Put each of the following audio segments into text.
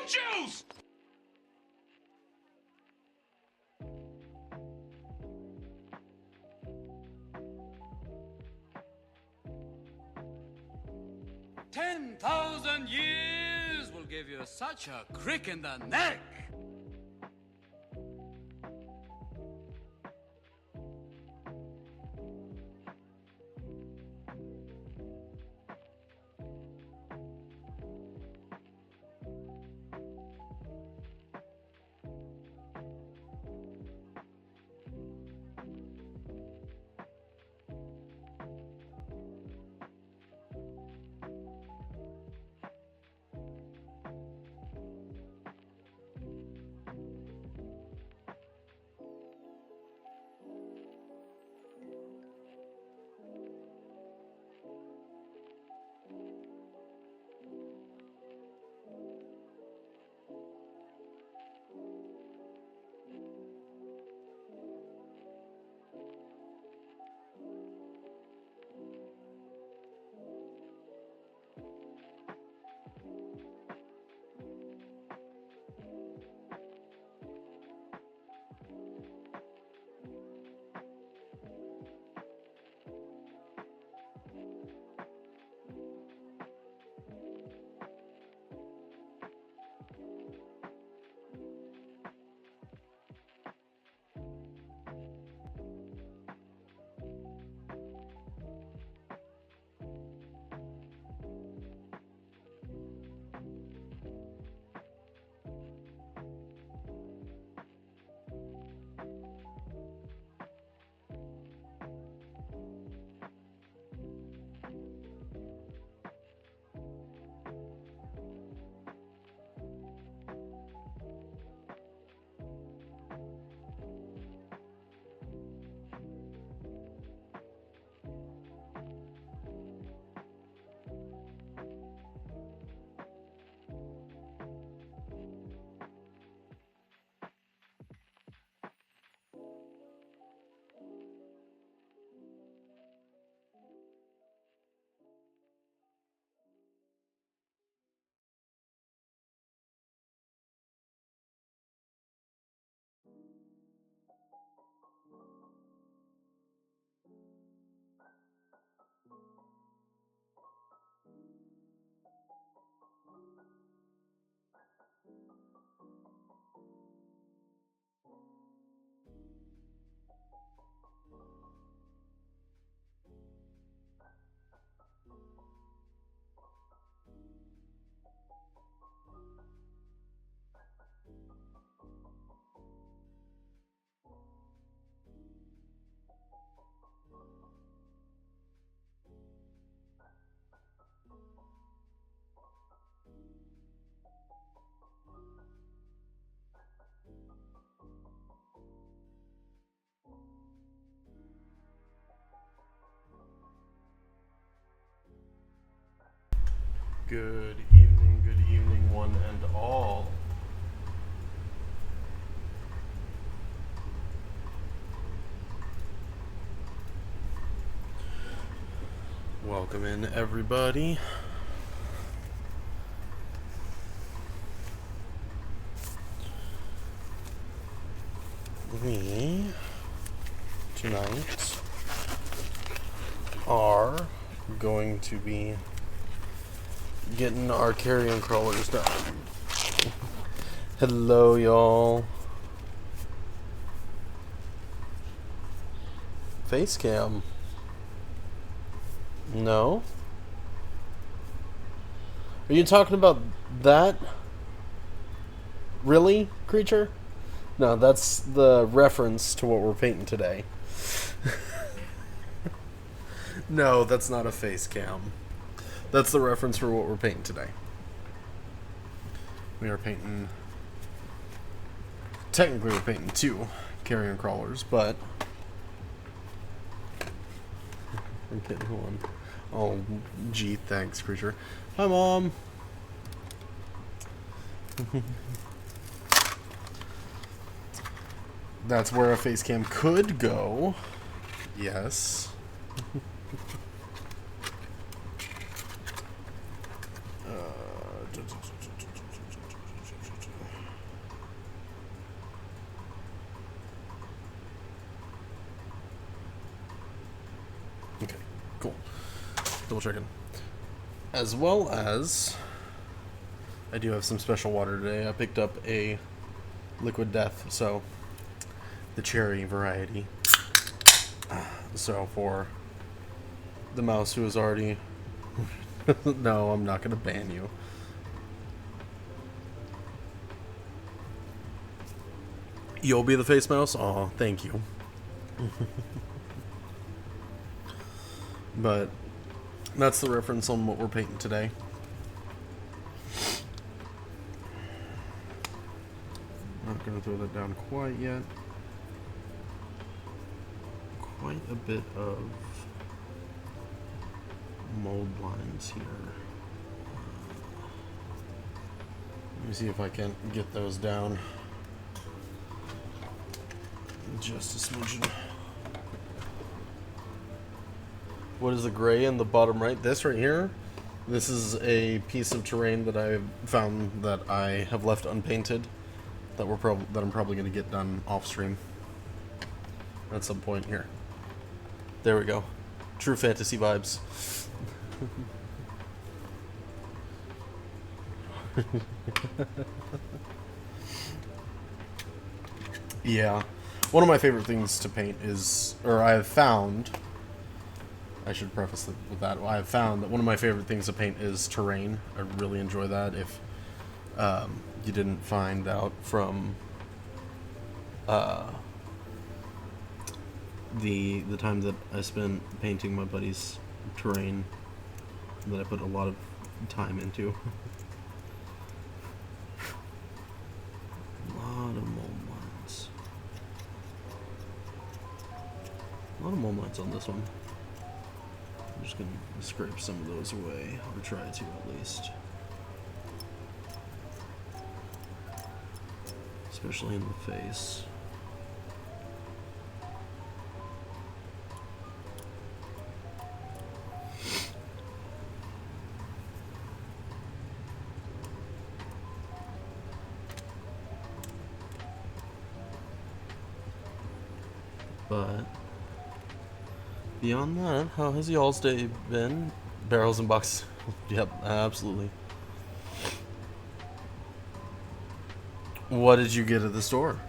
juice! $10,000 years will give you such a crick in the neck. Good evening, one and all. Welcome in, everybody. We, tonight, are going to be getting our Carrion Crawlers done. Hello, y'all. Face cam. No? Are you talking about that? Really, creature? No, that's the reference to what we're painting today. No, that's not a face cam. That's the reference for what we're painting today. We are painting... Technically we're painting 2 Carrion Crawlers, but... I'm getting one. Oh, gee, thanks, creature. Hi, Mom! That's where a face cam could go. Yes. Double checking. As well as, I do have some special water today. I picked up a Liquid Death, so the cherry variety. So for the mouse who is already... No, I'm not going to ban you. You'll be the face mouse? Aw, thank you. But that's the reference on what we're painting today. Not going to throw that down quite yet. Quite a bit of mold lines here. Let me see if I can get those down just a smidgen. What is the gray in the bottom right? This right here. This is a piece of terrain that I found that I have left unpainted. That I'm probably going to get done off stream at some point here. There we go. True fantasy vibes. Yeah. One of my favorite things to paint is, or I have found, I should preface it with that, I have found that one of my favorite things to paint is terrain. I really enjoy that. If you didn't find out from the time that I spent painting my buddy's terrain, that I put a lot of time into. A lot of mold lines. A lot of mold lines on this one. I'm just gonna scrape some of those away, or try to at least. Especially in the face. But beyond that, how has y'all's day been? Barrels and boxes. Yep, absolutely. What did you get at the store?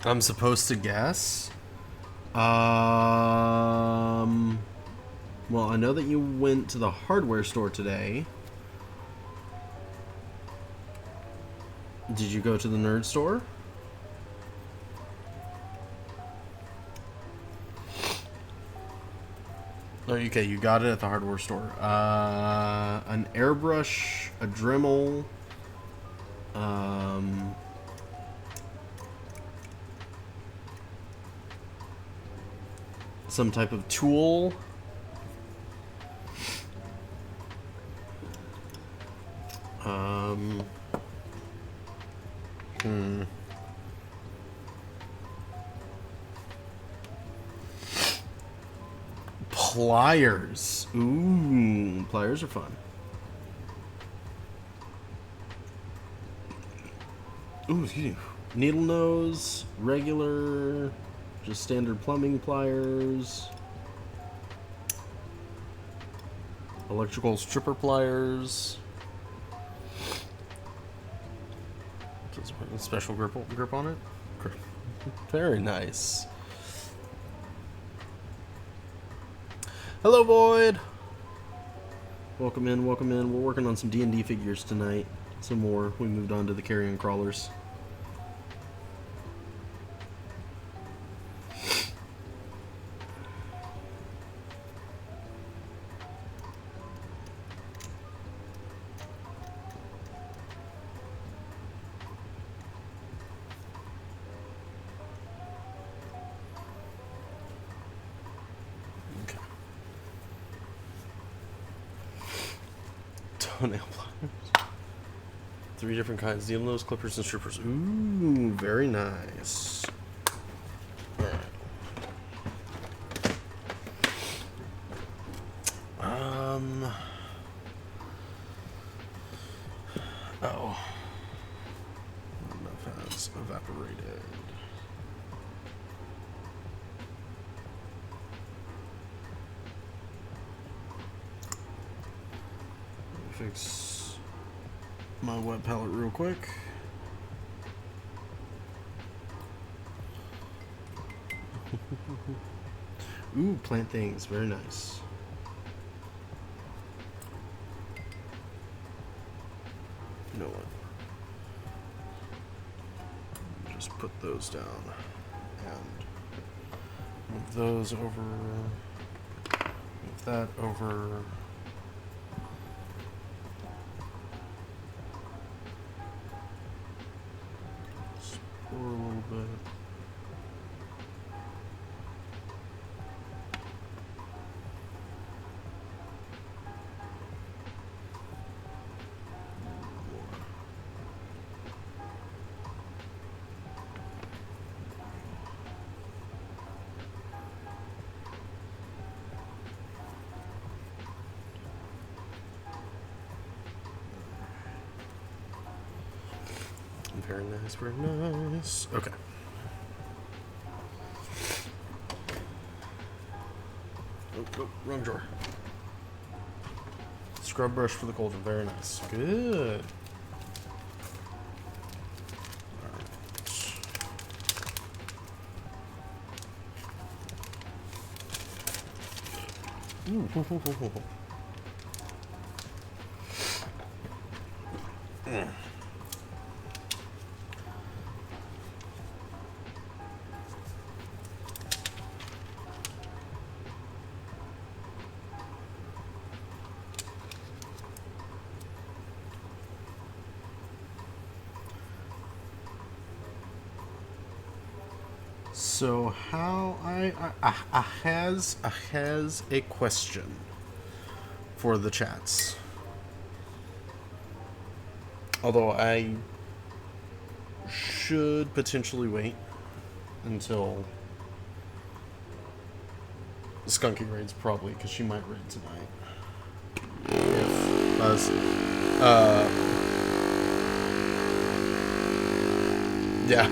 I'm supposed to guess? Well, I know that you went to the hardware store today. Did you go to the nerd store? Oh, okay, you got it at the hardware store. An airbrush, a Dremel, some type of tool. Pliers. Ooh, pliers are fun. Ooh, excuse me. Needle nose, regular, just standard plumbing pliers. Electrical stripper pliers. Special grip on it. Very nice. Hello, Void. Welcome in, welcome in. We're working on some D&D figures tonight. Some more. We moved on to the Carrion Crawlers. Toenail pliers. 3 different kinds. Needle nose, clippers, and strippers. Ooh, very nice. Alright. fix my wet palette real quick. Ooh, plant things. Very nice. You know what? Just put those down and move those over. Move that over. Explore a little bit. Very nice, very nice. Okay. Oh, wrong drawer. Scrub brush for the cauldron. Very nice. Good. Ooh, ho, ho, ho, ho, ho. So how I has a question for the chats. Although I should potentially wait until Skunky raids, probably, because she might raid tonight. If us, yeah.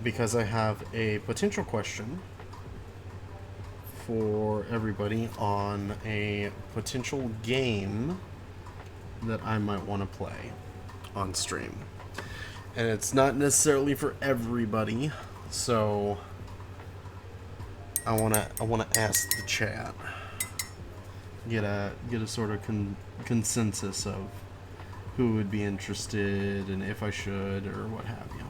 Because I have a potential question for everybody on a potential game that I might want to play on stream. And it's not necessarily for everybody, so I wanna ask the chat, get a sort of consensus of who would be interested and if I should or what have you.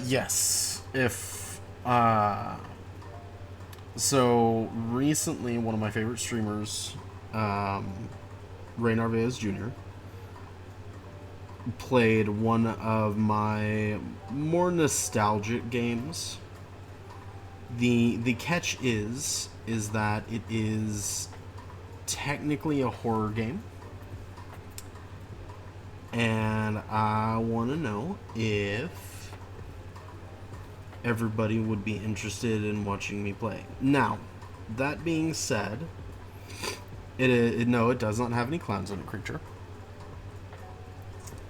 Yes. If, so recently one of my favorite streamers, Ray Narvaez Jr., played one of my more nostalgic games. The catch is that it is technically a horror game. And I want to know if everybody would be interested in watching me play. Now, that being said, no, it does not have any clowns in it, creature.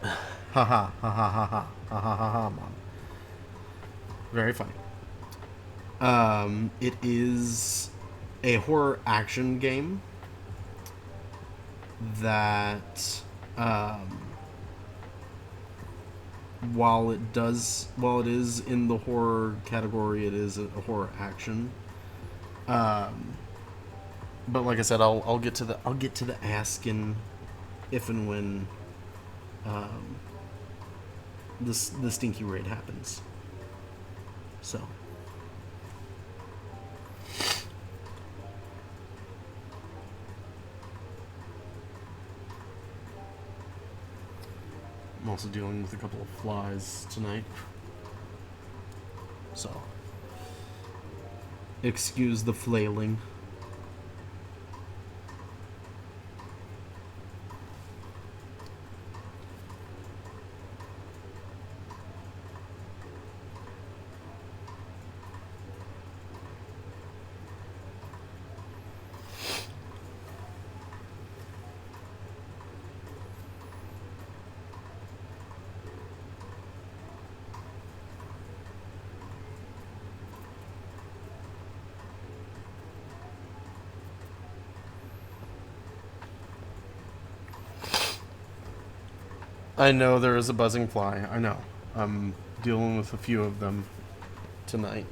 Ha ha ha ha ha ha ha ha ha, mom. Very funny. It is a horror action game that while it is in the horror category, it is a horror action. But like I said, I'll get to the asking if and when the stinky raid happens. So I'm also dealing with a couple of flies tonight, so excuse the flailing. I know there is a buzzing fly. I know. I'm dealing with a few of them tonight.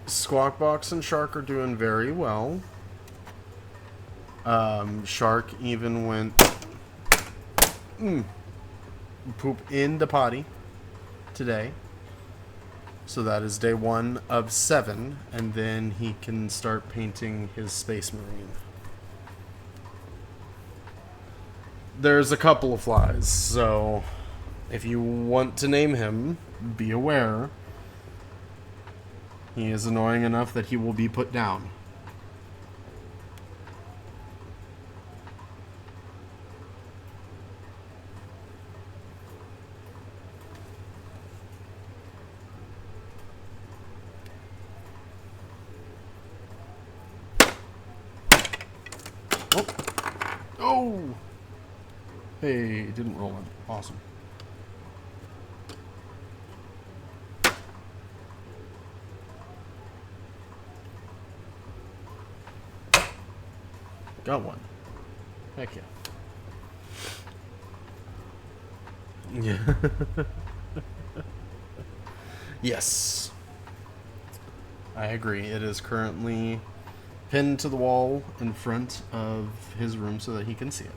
Squawkbox and Shark are doing very well. Shark even went poop in the potty today. So that is day 1 of 7, and then he can start painting his Space Marine. There's a couple of flies, so if you want to name him, be aware. He is annoying enough that he will be put down. Oh! Hey, it didn't roll in. Awesome. Got one. Heck yeah. Yeah. Yes. I agree. It is currently pinned to the wall in front of his room so that he can see it.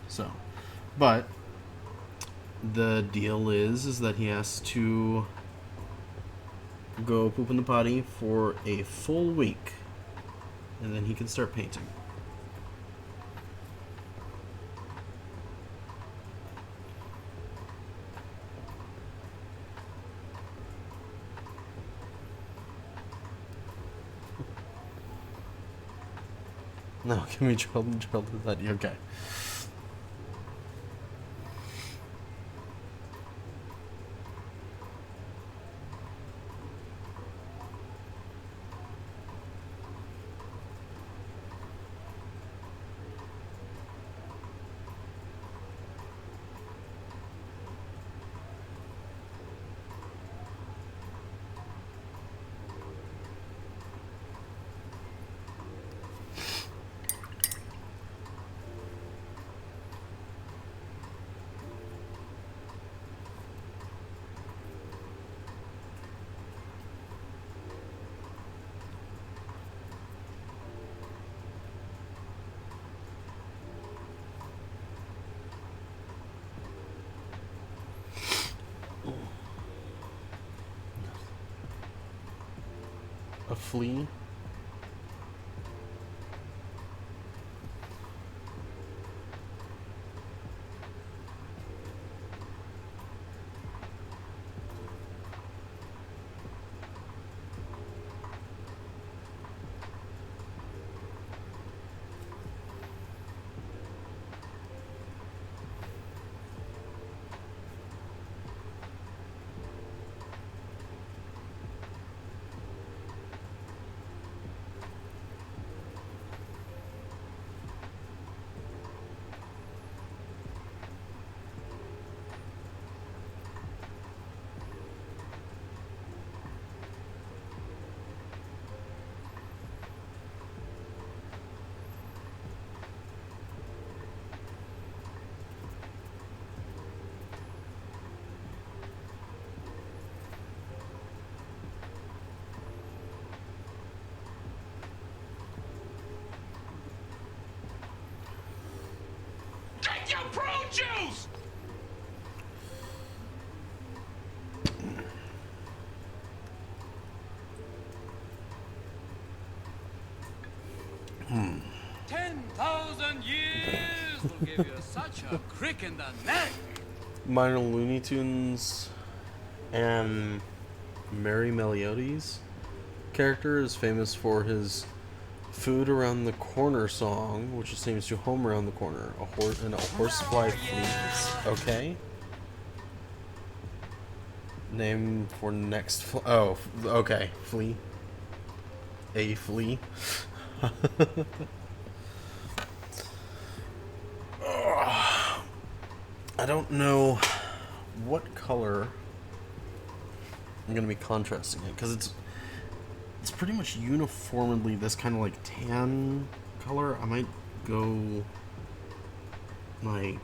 So, but the deal is that he has to go poop in the potty for a full week, and then he can start painting. No, give me drill to that. Okay. A flea? Drink your prune juice! Hmm. 10,000 years will give you such a crick in the neck. Minor Looney Tunes and Mary Meliodas character is famous for his food around the corner song, which seems to home around the corner. A horse and a horsefly flees. Okay. Name for next. Oh, okay. Flea. A flea. I don't know what color I'm gonna be contrasting it, because it's it's pretty much uniformly this kind of like tan color. I might go like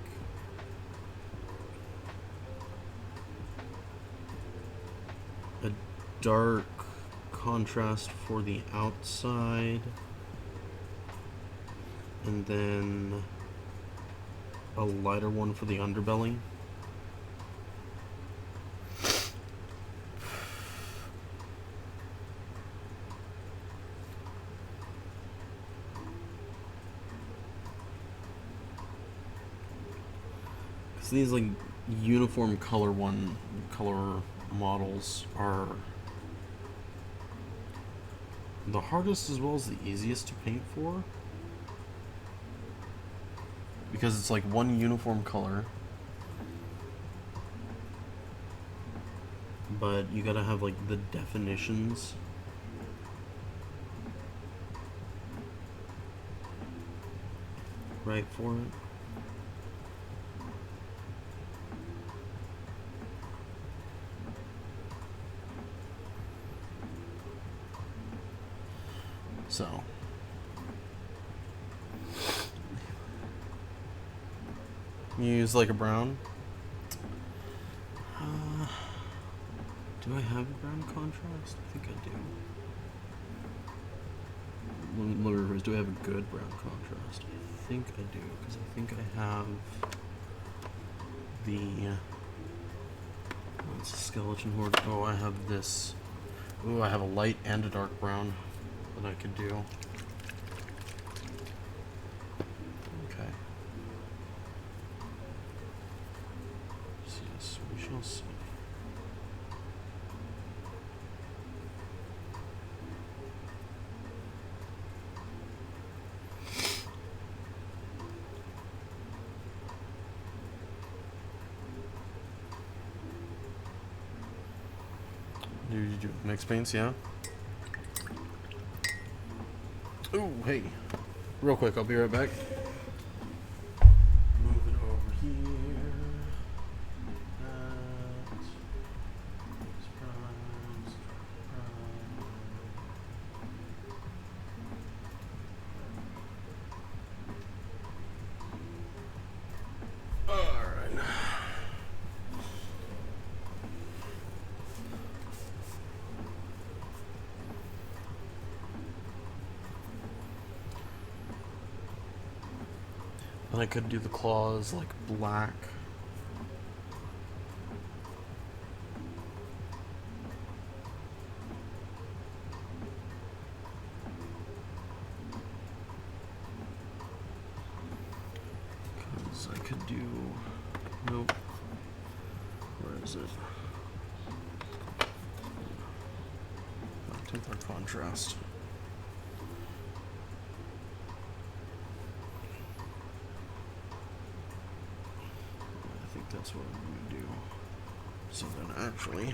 a dark contrast for the outside, and then a lighter one for the underbelly. Because these like uniform color models are the hardest as well as the easiest to paint for, because it's like one uniform color, but you gotta have like the definitions right for it. So you use like a brown. Do I have a brown contrast? I think I do. Let me reverse. Do I have a good brown contrast? I think I do, because I think I have the. Oh, it's a skeleton horde. Oh, I have this. Oh, I have a light and a dark brown that I could do. Okay. Yes, we shall see. You do mixed paints, yeah? Oh, hey. Real quick, I'll be right back. Move it over here. Alright. And I could do the claws like black. Because I could do... Nope. Where is it? I'll take our contrast. That's what I'm going to do. So then actually,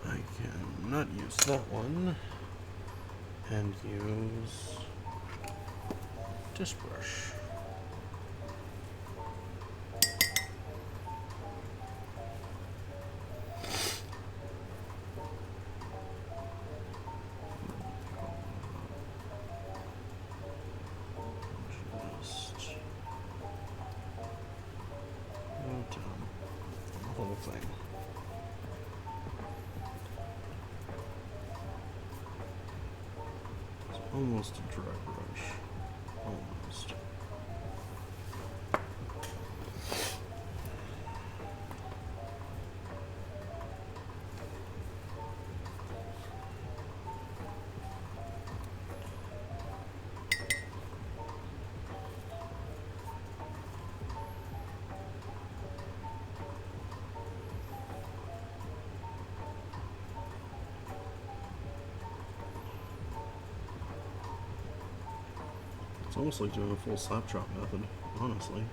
I can not use that one and use this brush. Thing. It's almost a dry brush. Almost. It's almost like doing a full slap chop method, honestly.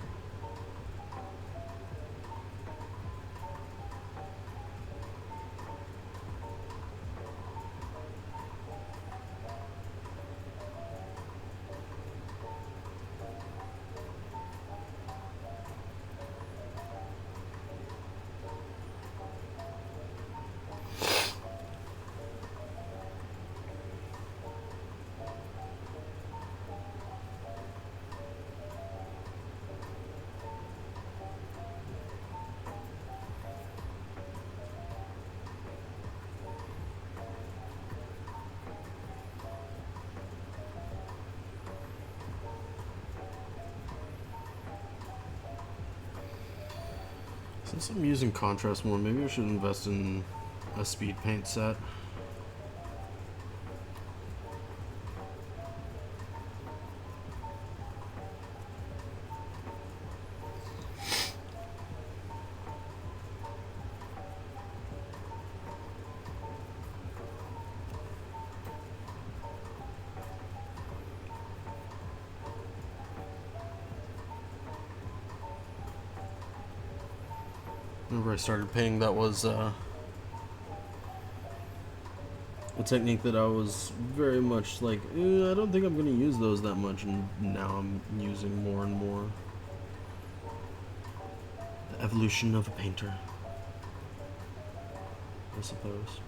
Since I'm using contrast more, maybe I should invest in a speed paint set. Whenever I started painting, that was a technique that I was very much like, I don't think I'm going to use those that much, and now I'm using more and more. The evolution of a painter, I suppose.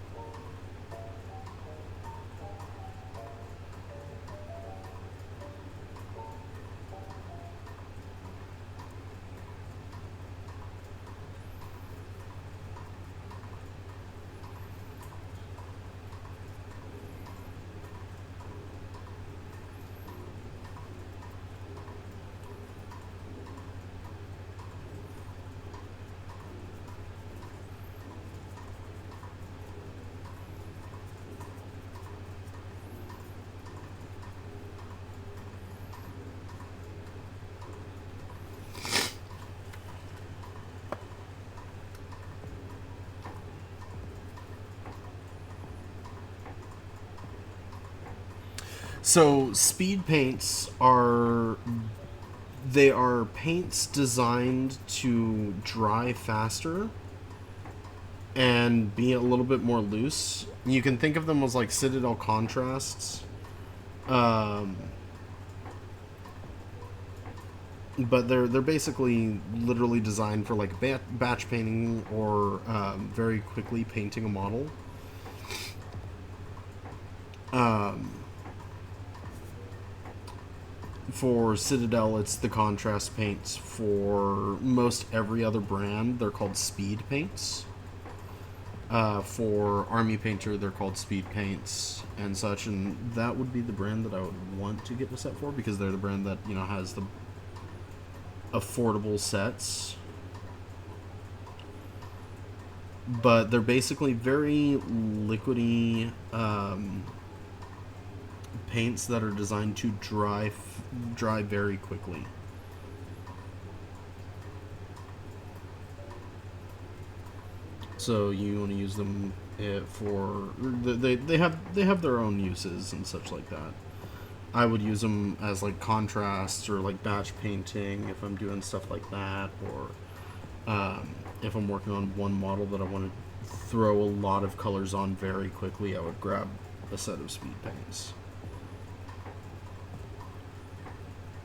So speed paints are paints designed to dry faster and be a little bit more loose. You can think of them as like Citadel contrasts. But they're basically literally designed for like batch painting or very quickly painting a model. For Citadel, it's the contrast paints. For most every other brand, they're called speed paints. For Army Painter, they're called speed paints and such, and that would be the brand that I would want to get the set for, because they're the brand that, you know, has the affordable sets. But they're basically very liquidy paints that are designed to dry very quickly. So you want to use them for they have their own uses and such like that. I would use them as like contrasts or like batch painting if I'm doing stuff like that, or if I'm working on one model that I want to throw a lot of colors on very quickly, I would grab a set of speed paints.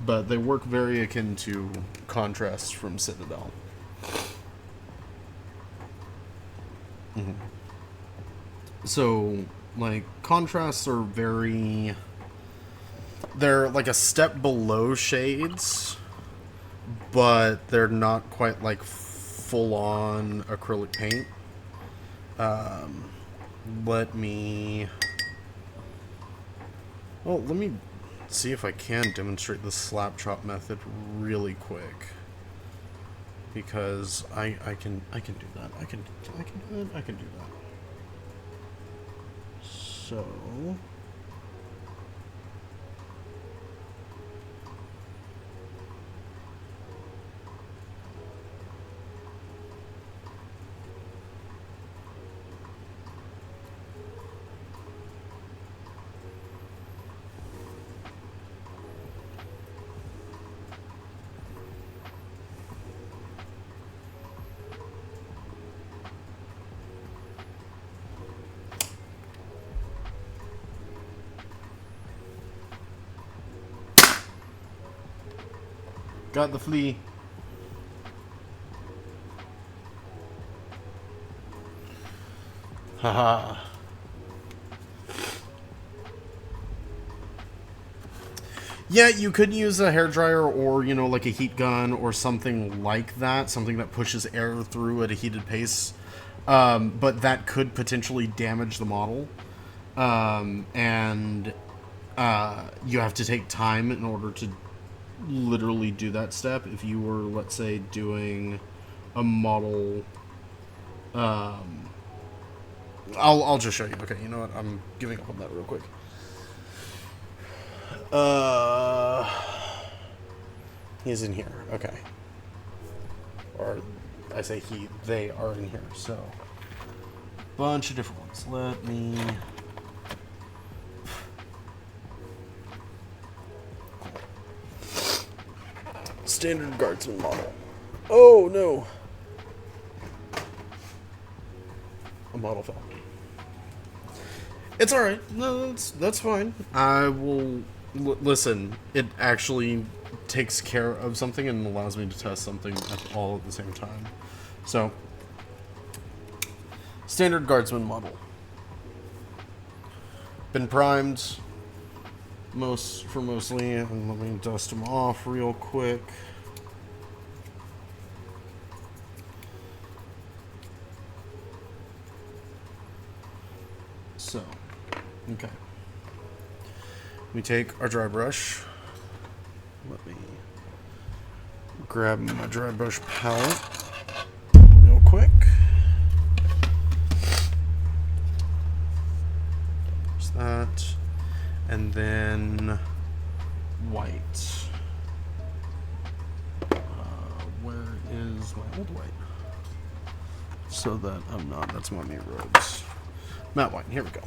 But they work very akin to contrasts from Citadel. Mm-hmm. So, like, contrasts are they're like a step below shades, but they're not quite like full-on acrylic paint. Let me see if I can demonstrate the slap chop method really quick, because I can do that. I can do that. So got the flea. Haha. Yeah, you could use a hairdryer or, you know, like a heat gun or something like that. Something that pushes air through at a heated pace. But that could potentially damage the model. And you have to take time in order to literally do that step. If you were, let's say, doing a model. I'll just show you. Okay, you know what? I'm giving up on that real quick. He's in here. Okay. Or I say he, they are in here. So, bunch of different ones. Let me. Standard guardsman model. Oh no. A model fell. It's alright. No, that's fine. I will listen. It actually takes care of something and allows me to test something all at the same time. So, standard guardsman model. Been primed mostly, and let me dust them off real quick. So, okay. We take our dry brush. Let me grab my dry brush palette real quick. There's that. And then white. Where is my old white? So that I'm not, that's my new robes. Matte white, here we go.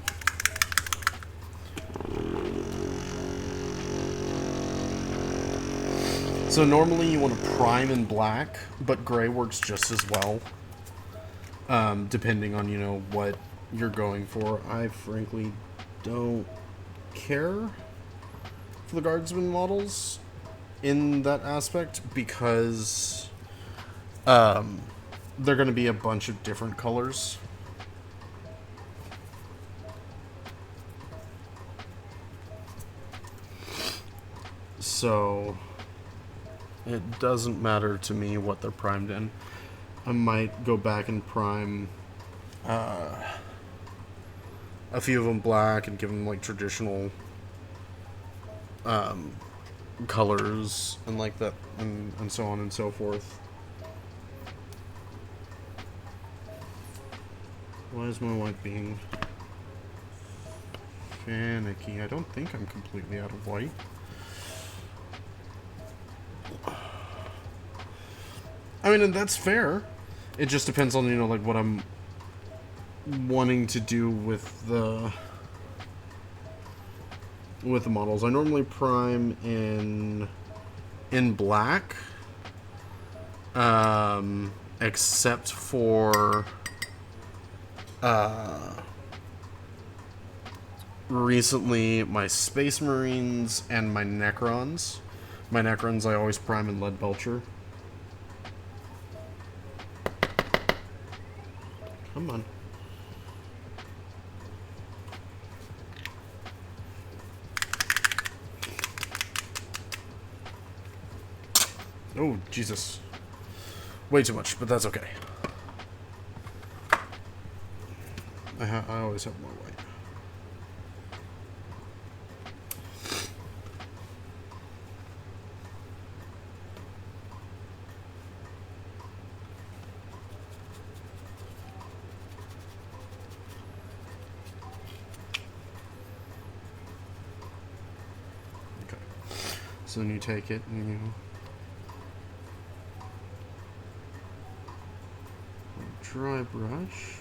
So normally you want to prime in black, but gray works just as well. Depending on, you know, what you're going for. I frankly don't care for the guardsman models in that aspect because they're going to be a bunch of different colors. So it doesn't matter to me what they're primed in. I might go back and prime a few of them black and give them like traditional colors and like that, and so on and so forth. Why is my white being finicky? I don't think I'm completely out of white. I mean, and that's fair. It just depends on, you know, like what I'm wanting to do with the models. I normally prime in black, except for recently my Space Marines and my Necrons. My Necrons I always prime in Lead Belcher. Come on. Oh, Jesus. Way too much, but that's okay. I always have more white. Okay. So then you take it and you dry brush.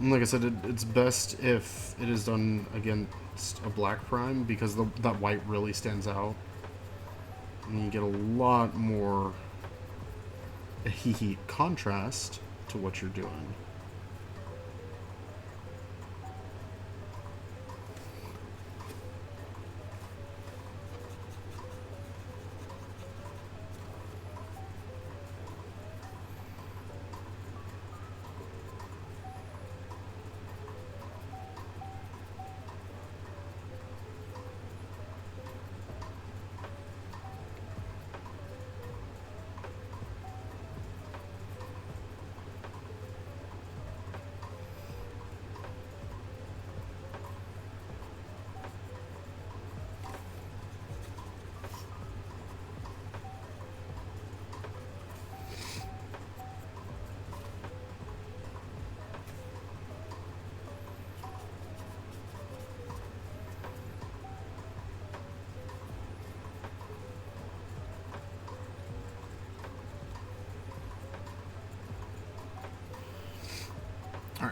Like I said, it's best if it is done against a black prime because that white really stands out. And you get a lot more contrast to what you're doing.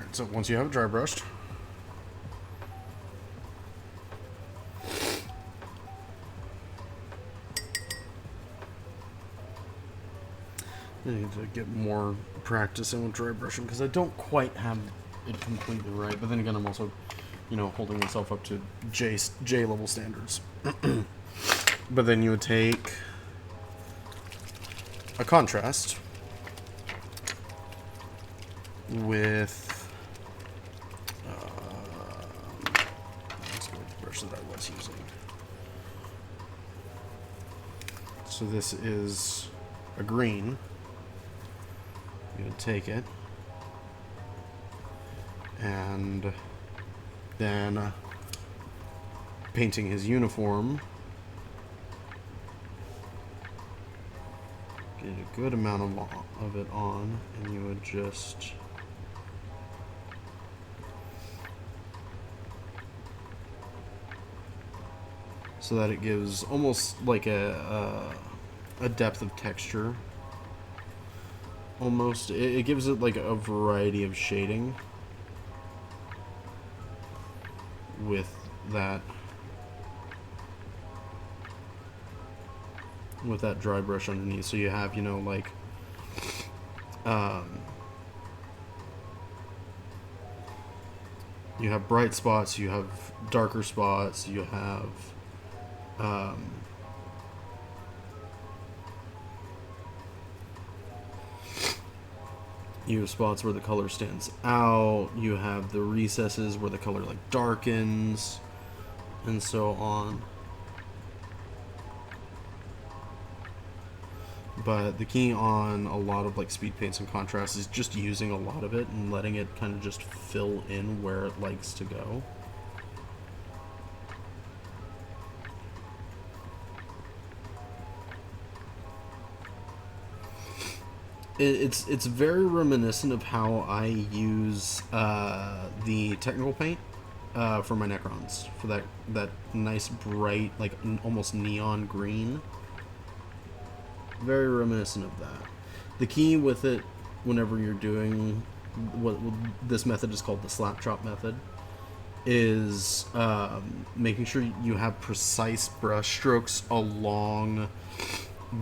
Alright, so once you have it dry brushed, I need to get more practice in with dry brushing because I don't quite have it completely right. But then again, I'm also, holding myself up to J level standards. But then you would take a contrast with let's go with the brush that I was using. So this is a green. You would take it and then painting his uniform, get a good amount of it on, and you would just so that it gives almost like a depth of texture. Almost, it gives it like a variety of shading with that dry brush underneath. So you have, like you have bright spots, you have darker spots, you have you have spots where the color stands out, you have the recesses where the color like darkens, and so on. But the key on a lot of like speed paints and contrasts is just using a lot of it and letting it kind of just fill in where it likes to go. It's very reminiscent of how I use the technical paint for my Necrons, for that nice bright, like almost neon green. Very reminiscent of that. The key with it, whenever you're doing what this method is called the slap chop method, is making sure you have precise brush strokes along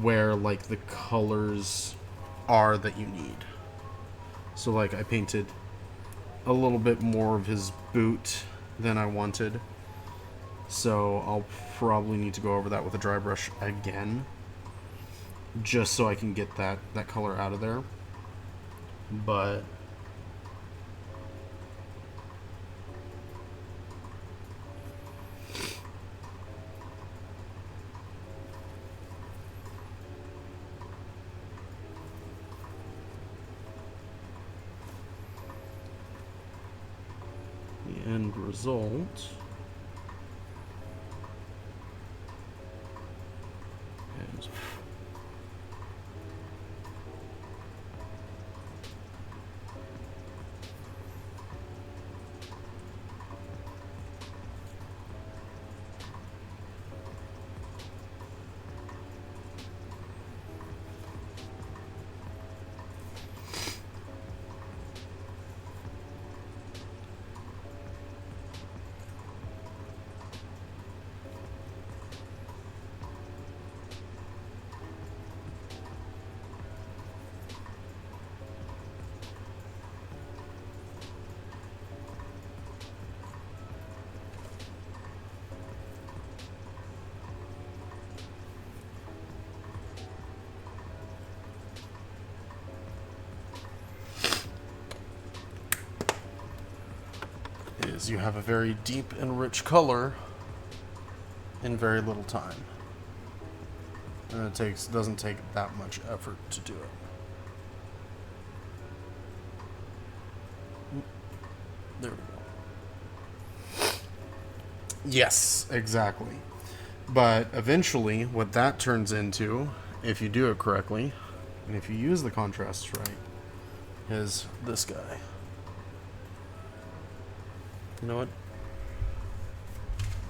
where like the colors are that you need. So like I painted a little bit more of his boot than I wanted, so I'll probably need to go over that with a dry brush again, just so I can get that color out of there. But the end result is you have a very deep and rich color in very little time, and it doesn't take that much effort to do it. There we go. Yes, exactly. But eventually what that turns into, if you do it correctly and if you use the contrasts right, is this guy. You know what?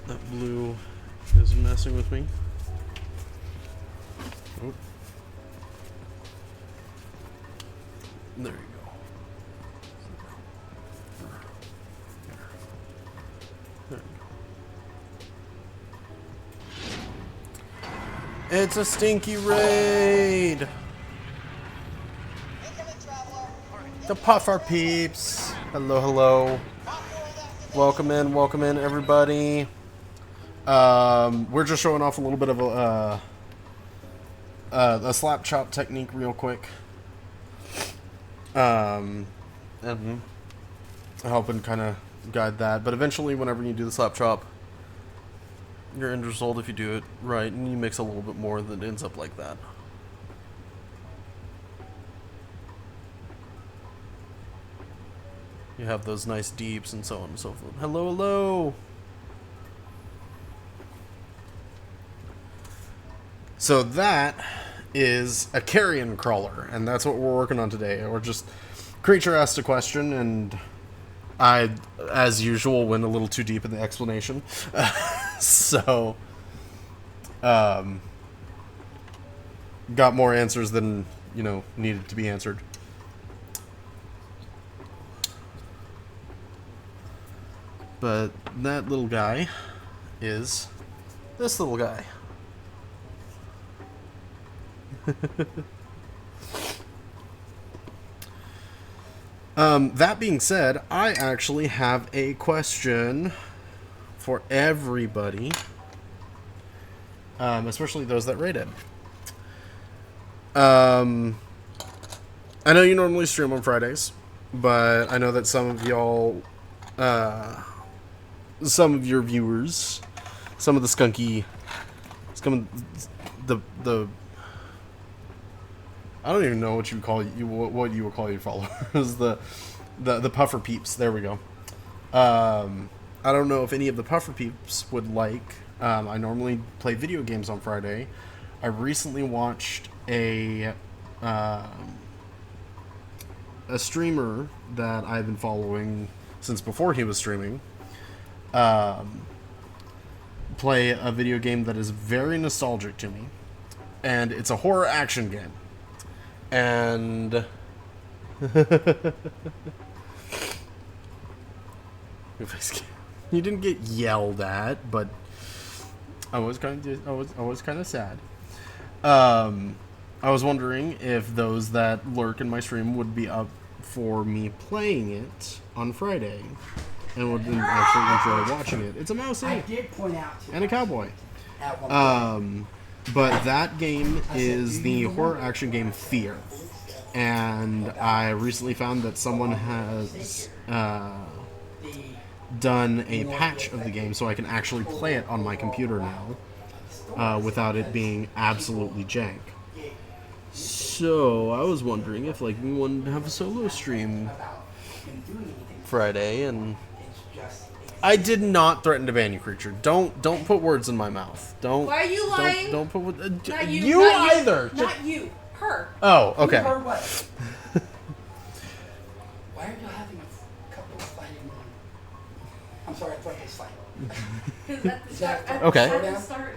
That blue is messing with me. Oh. There you go. It's a stinky raid. The puffer peeps. Hello, hello. Welcome in, everybody. We're just showing off a little bit of a slap chop technique real quick. And helping kind of guide that. But eventually, whenever you do the slap chop, your end result, if you do it right and you mix a little bit more, then it ends up like that. You have those nice deeps and so on and so forth. Hello, hello! So that is a Carrion Crawler, and that's what we're working on today. Or just creature asked a question, and I, as usual, went a little too deep in the explanation. So, got more answers than, you know, needed to be answered. But that little guy is this little guy. That being said, I actually have a question for everybody, especially those that rated. I know you normally stream on Fridays, but I know that some of y'all, some of your viewers, some of the skunky, the I don't even know what you would call what you would call your followers. the puffer peeps. There we go. I don't know if any of the puffer peeps would like. I normally play video games on Friday. I recently watched a streamer that I've been following since before he was streaming. Play a video game that is very nostalgic to me, and it's a horror action game. And you didn't get yelled at, but I was kind of sad. I was wondering if those that lurk in my stream would be up for me playing it on Friday, and would actually enjoy watching it. It's a mouse I did point out and a cowboy. at one point. But that game is the horror action game Fear. And I recently found that someone has done a patch of the game so I can actually play it on my computer now without it being absolutely jank. So I was wondering if like we wanted to have a solo stream Friday, and I did not threaten to ban you, creature. Don't put words in my mouth. Don't. Why are you lying? Don't put. Not you you, not either. You, not you. Her. Oh, okay. Or what? Why are you having a couple of fighting on? I'm sorry, I thought they fight. Because at the start. At Okay. the start.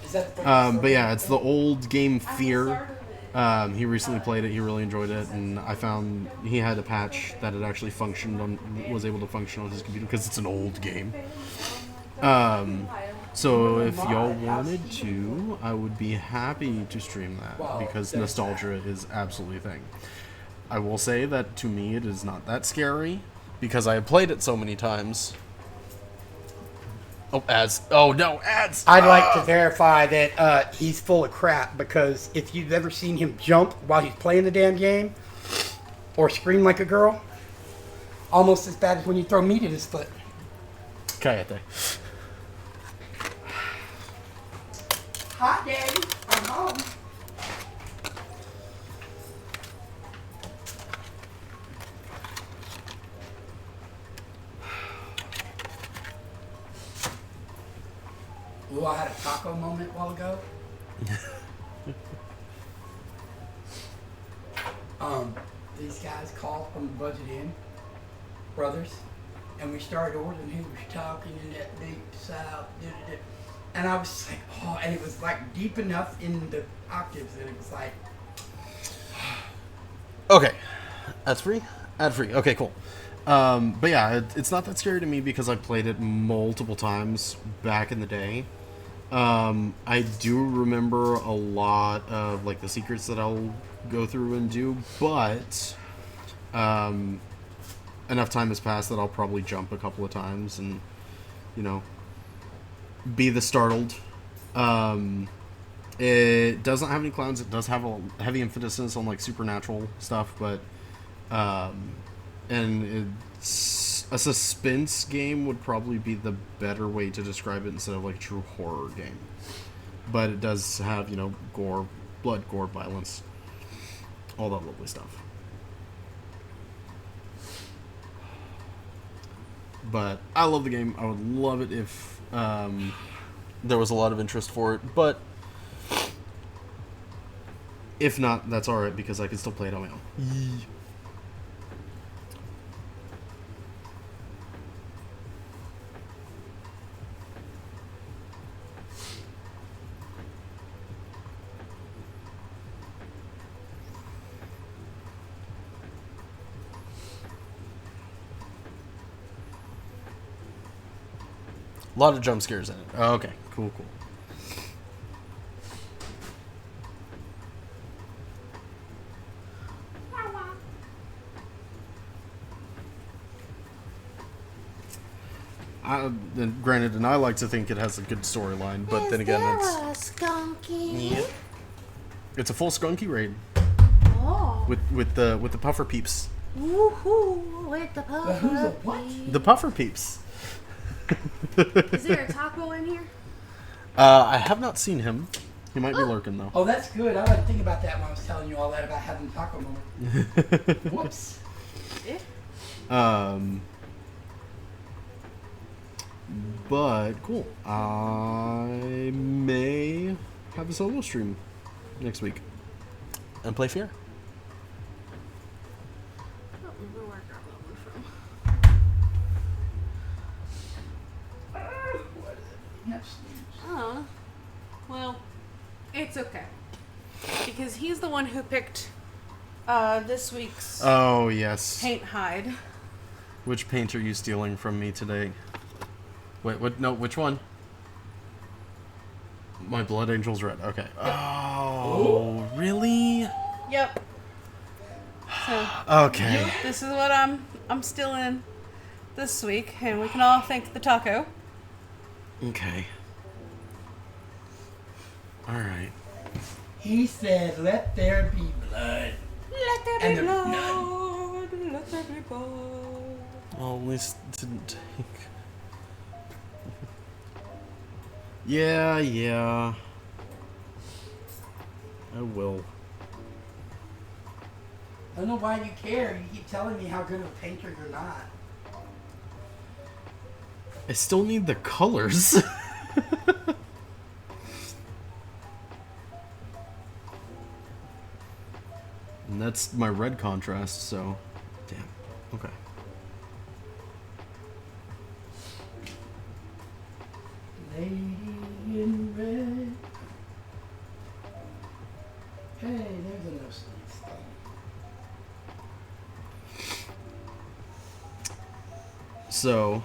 Is that the But yeah, it's the old game At the Fear. start of it. He recently played it. He really enjoyed it, and I found he had a patch that it actually functioned on, was able to function on his computer because it's an old game. So if y'all wanted to, I would be happy to stream that because nostalgia is absolutely a thing. I will say that to me it is not that scary because I have played it so many times. Oh, ads. Oh, no, ads. I'd like to verify that he's full of crap, because if you've ever seen him jump while he's playing the damn game or scream like a girl, almost as bad as when you throw meat at his foot. Cállate. Hi, Daddy. I'm home. Ooh, I had a taco moment a while ago. These guys called from the Budget Inn Brothers, and we started ordering. He was talking in that deep south, and I was like, oh, and it was like deep enough in the octaves that it was like. Okay, ad free. Okay, cool. But yeah, it's not that scary to me because I played it multiple times back in the day. I do remember a lot of like the secrets that I'll go through and do, but enough time has passed that I'll probably jump a couple of times and, you know, be the startled. It doesn't have any clowns. It does have a heavy emphasis on like supernatural stuff, but and it's a suspense game would probably be the better way to describe it instead of like a true horror game. But it does have, you know, gore, blood, gore, violence, all that lovely stuff. But I love the game. I would love it if there was a lot of interest for it. But if not, that's alright because I can still play it on my own. A lot of jump scares in it. Oh, okay, cool. Granted, and I like to think it has a good storyline, but then again, it's skunky? yeah, it's a full skunky raid Oh. with the puffer peeps. Woohoo! With the But who's a what? The puffer peeps. Is there a taco in here? I have not seen him. He might be lurking though. Oh, that's good. I wasn't thinking about that when I was telling you all that about having a taco moment. Whoops. But cool. I may have a solo stream next week and play Fear. I don't remember where I got that one from. What is it? Have sleeves. Oh. Well, it's okay. Because he's the one who picked this week's Oh yes. paint hide. Which paint are you stealing from me today? Wait, what? No, which one? My Blood Angel's red. Okay. Oh, really? Yep. So Okay. this is what I'm still in this week, and we can all thank the taco. Okay. All right. He said, "Let there be blood." Let there And be the- blood. Let there be blood. Well, at least it didn't take. Yeah. I will. I don't know why you care. You keep telling me how good of a painter you're not. I still need the colors. And that's my red contrast, so. Damn. Okay. Lady in red. Hey, there's a no sleeves thing. So.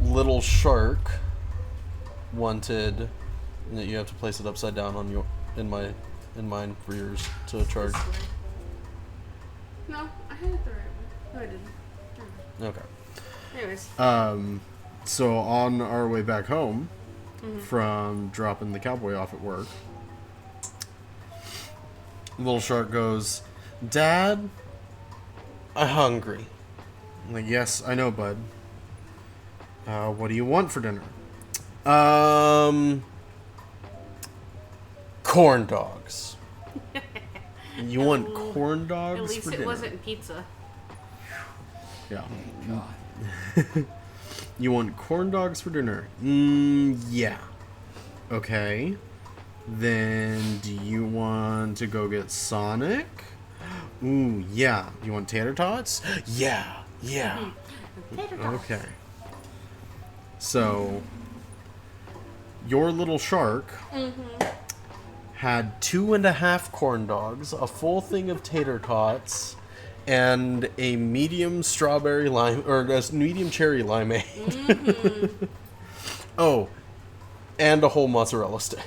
Little Shark wanted that you have to place it upside down on your in mine for yours to charge. No, I had it the right way. No, I didn't. Okay. Anyways. So on our way back home from dropping the cowboy off at work, Little Shark goes, "Dad, I'm hungry." I'm like, "Yes, I know, bud. What do you want for dinner?" Corn dogs. You want corn dogs At least for it dinner? wasn't pizza. Yeah. God. You want corn dogs for dinner? Yeah. Okay. Then do you want to go get Sonic? Ooh, yeah. You want tater tots? Yeah. Tater tots. Okay. So, your Little Shark had 2.5 corn dogs, a full thing of tater tots, and a medium strawberry lime or a medium cherry limeade. Oh, and a whole mozzarella stick.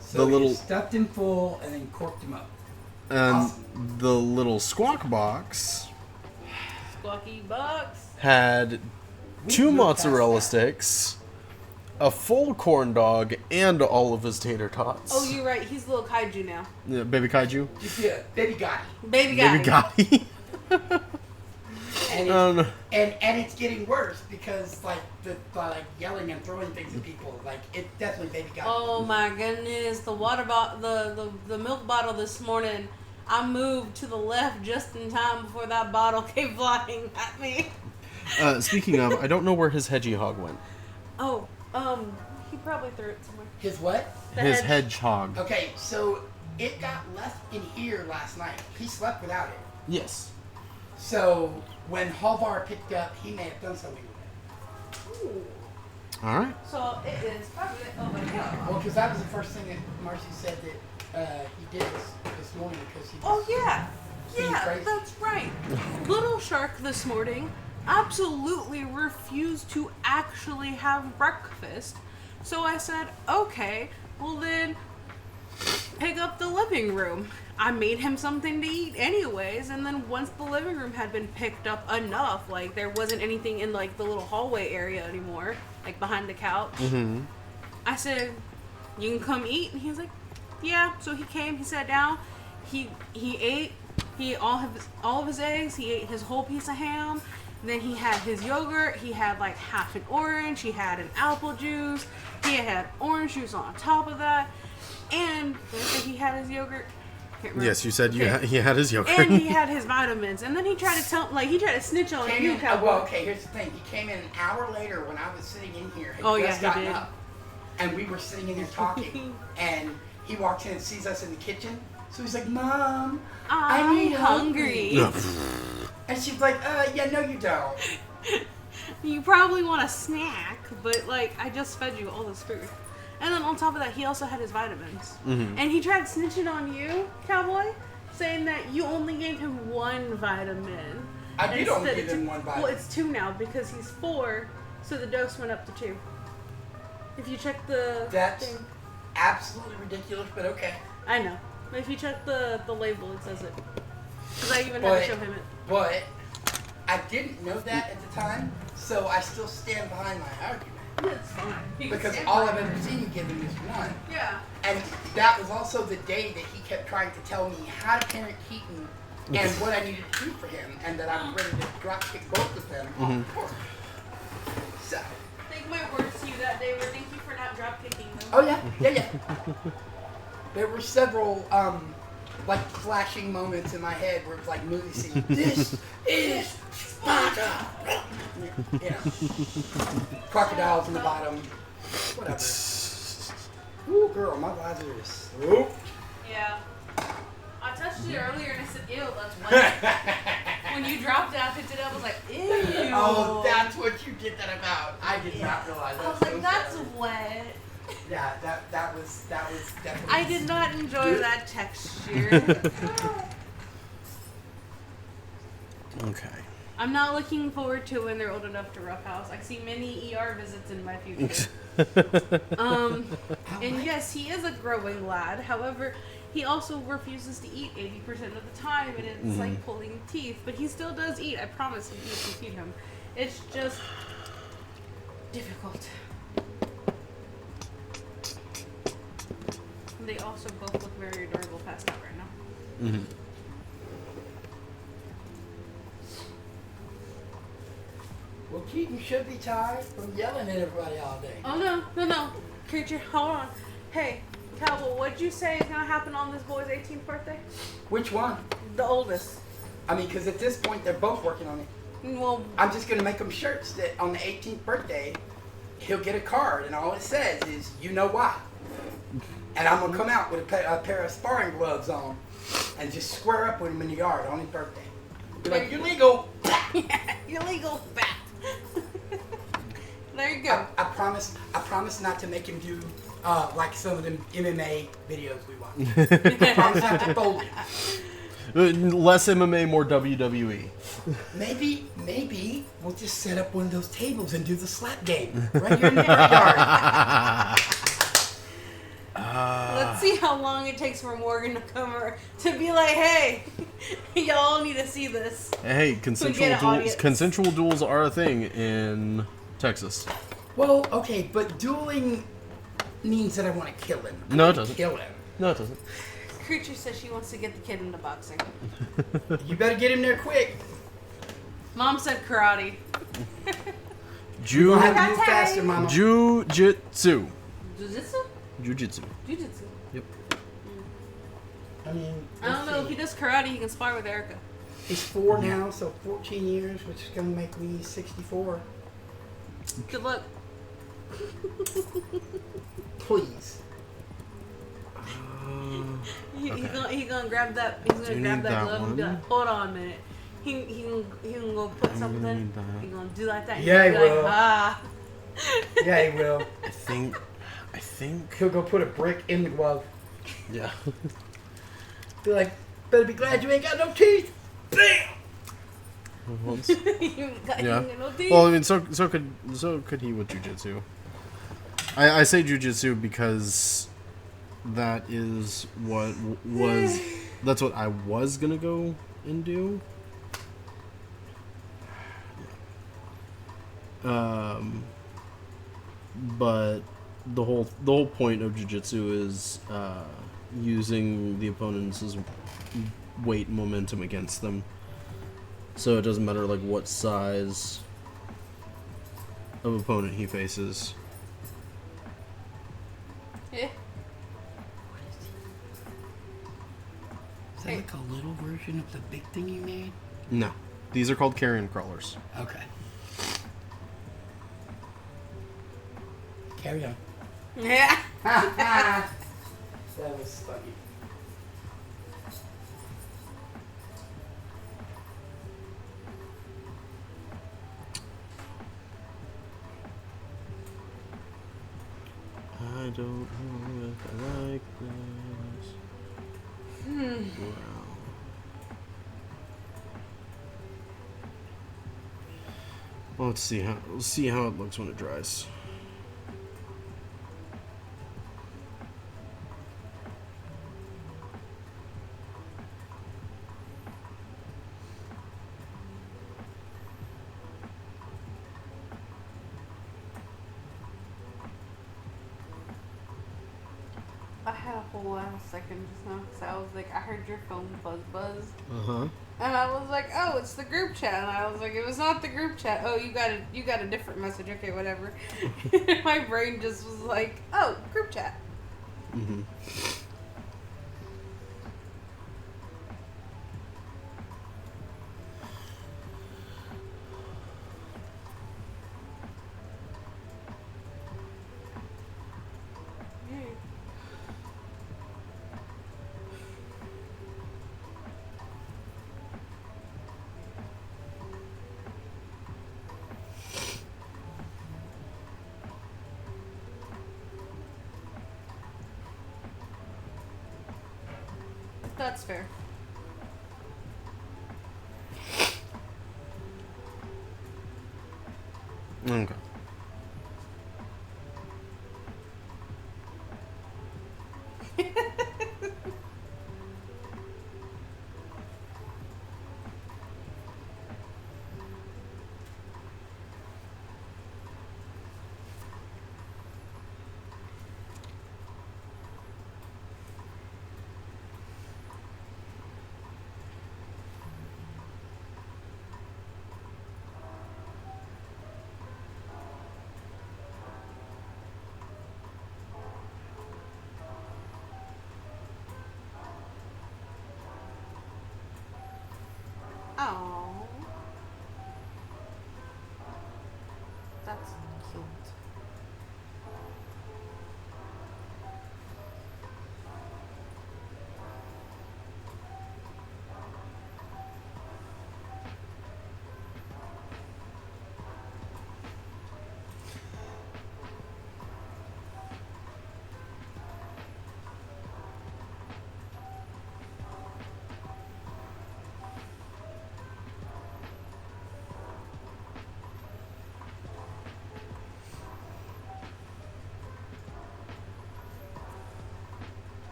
So The we little- stuffed him full and then corked him up. And Awesome. the little squawk box Squawky Bucks. had We 2 moved past mozzarella that. sticks, a full corn dog, and all of his tater tots. Oh, you're right. He's a little kaiju now. Yeah, baby kaiju? Yeah, baby got it. Baby guy. Baby Gotti. And, Um, and it's getting worse because like the like yelling and throwing things at people, like it definitely baby got it. Oh my goodness! The water bottle, the milk bottle this morning. I moved to the left just in time before that bottle came flying at me. Speaking of, I don't know where his hedgehog went. Oh, he probably threw it somewhere. His what? The His hedge- hedgehog. Okay, so it got left in here last night. He slept without it. Yes. So when Halvar picked up, he may have done something with it. Ooh. All right. So it is probably over here. Well, because that was the first thing that Marcy said that he did this morning because he. Oh yeah, Being yeah, crazy. that's right. Little Shark this morning absolutely refused to actually have breakfast. So I said, okay, well then pick up the living room. I made him something to eat anyways, and then once the living room had been picked up enough, like there wasn't anything in like the little hallway area anymore, like behind the couch. Mm-hmm. I said, you can come eat, and he was like, yeah. So he came, he sat down, he ate, he ate all of his eggs, he ate his whole piece of ham, and then he had his yogurt, he had like half an orange, he had an apple juice, he had orange juice on top of that, and did I say he had his yogurt? Can't remember. Yes, you said Okay. he had his yogurt. And he had his vitamins, and then he tried to he tried to snitch on Came you, in, Cowboy. well, okay, here's the thing. He came in an hour later when I was sitting in here. He Oh, yeah, just he gotten did. up, and we were sitting in there talking, and he walks in and sees us in the kitchen. So he's like, Mom, I'm hungry. And she's like, yeah, no, you don't. You probably want a snack, but like I just fed you all this food. And then on top of that, he also had his vitamins. Mhm. And he tried snitching on you, Cowboy, saying that you only gave him 1 vitamin. I did only instead give of him 2. 1 vitamin. Well, it's 2 now because he's 4, so the dose went up to 2. If you check the That's thing, absolutely ridiculous, but okay. I know. But if you check the label, it says it. Because I even had But- to show him it. But I didn't know that at the time, so I still stand behind my argument. It's fine. You can Because stand all by I've it. ever seen you give him is 1. Yeah. And that was also the day that he kept trying to tell me how to parent Keaton and what I needed to do for him, and that I was ready to drop kick both of them off the court. So, I think my words to you that day were thank you for not drop kicking them. oh yeah. There were several like flashing moments in my head where it was like movie scene. This is Sparta. You know, crocodiles in the bottom. Whatever. Ooh, girl, my visor is. Ooh. Yeah. I touched it earlier and I said, ew, that's wet. When you dropped it, I picked it up, I was like, ew. Oh, that's what you did that about. I did not realize that. I was like, that's wet. Yeah, that was definitely. I did not enjoy that texture. Okay. I'm not looking forward to when they're old enough to roughhouse. I see many ER visits in my future. And yes, he is a growing lad. However, he also refuses to eat 80% of the time, and it's like pulling teeth. But he still does eat. I promise you can feed him. It's just difficult. They also both look very adorable passed out right now. Mm-hmm. Well, Keaton should be tired from yelling at everybody all day. Oh no. Creature, hold on. Hey, Cowboy, what'd you say is gonna happen on this boy's 18th birthday? Which one? The oldest. I mean, because at this point they're both working on it. Well, I'm just gonna make them shirts that on the 18th birthday, he'll get a card and all it says is, you know why. And I'm gonna come out with a pair of sparring gloves on and just square up with him in the yard on his birthday. Be like, you're legal. illegal bat. There you go. I promise not to make him do like some of them MMA videos we watch. I promise not to fold him. Less MMA, more WWE. Maybe we'll just set up one of those tables and do the slap game right here in the front yard. Let's see how long it takes for Morgan to come over to be like, hey, y'all need to see this. Hey, get consensual an duels. audience. Consensual duels are a thing in Texas. Well, okay, but dueling means that I want to kill him. No, it doesn't. Kill him. No, it doesn't. Creature says she wants to get the kid into boxing. You better get him there quick. Mom said karate. You'll have to move Karate. faster, Mama. Jiu-jitsu. Jiu-jitsu? Jiu-jitsu. Jiu-jitsu. Yep. I mean, I don't know. If he does karate, he can spar with Erica. He's 4 now, so 14 years, which is going to make me 64. Good luck. Please. He gonna grab that. He's gonna Do grab need that that glove and be one. like, "Hold on a minute." He gonna go put I'm something. gonna need that. He gonna do like that. Yeah, He'll he be like, will. ah. Yeah, he will. I think. He'll go put a brick in the glove. Yeah. Be like, better be glad you ain't got no teeth. Bam! Once. You got Yeah. no teeth. Well, I mean, so could he with jujitsu. I say jujitsu because that is what was. That's what I was gonna go and do. But the whole point of jiu-jitsu is using the opponent's weight and momentum against them. So it doesn't matter like what size of opponent he faces. Yeah. Is that like a little version of the big thing you made? No, these are called Carrion Crawlers. Okay. Carry on. Yeah. That was funny. I don't know if I like this. Wow. Well, let's see how it looks when it dries. I had a whole ass second just now because I was like, I heard your phone buzz. Uh-huh. And I was like, oh, it's the group chat. And I was like, it was not the group chat. Oh, you got a different message. Okay, whatever. My brain just was like, oh, group chat. Mm-hmm. That's fair. Okay. Oh. That's cute.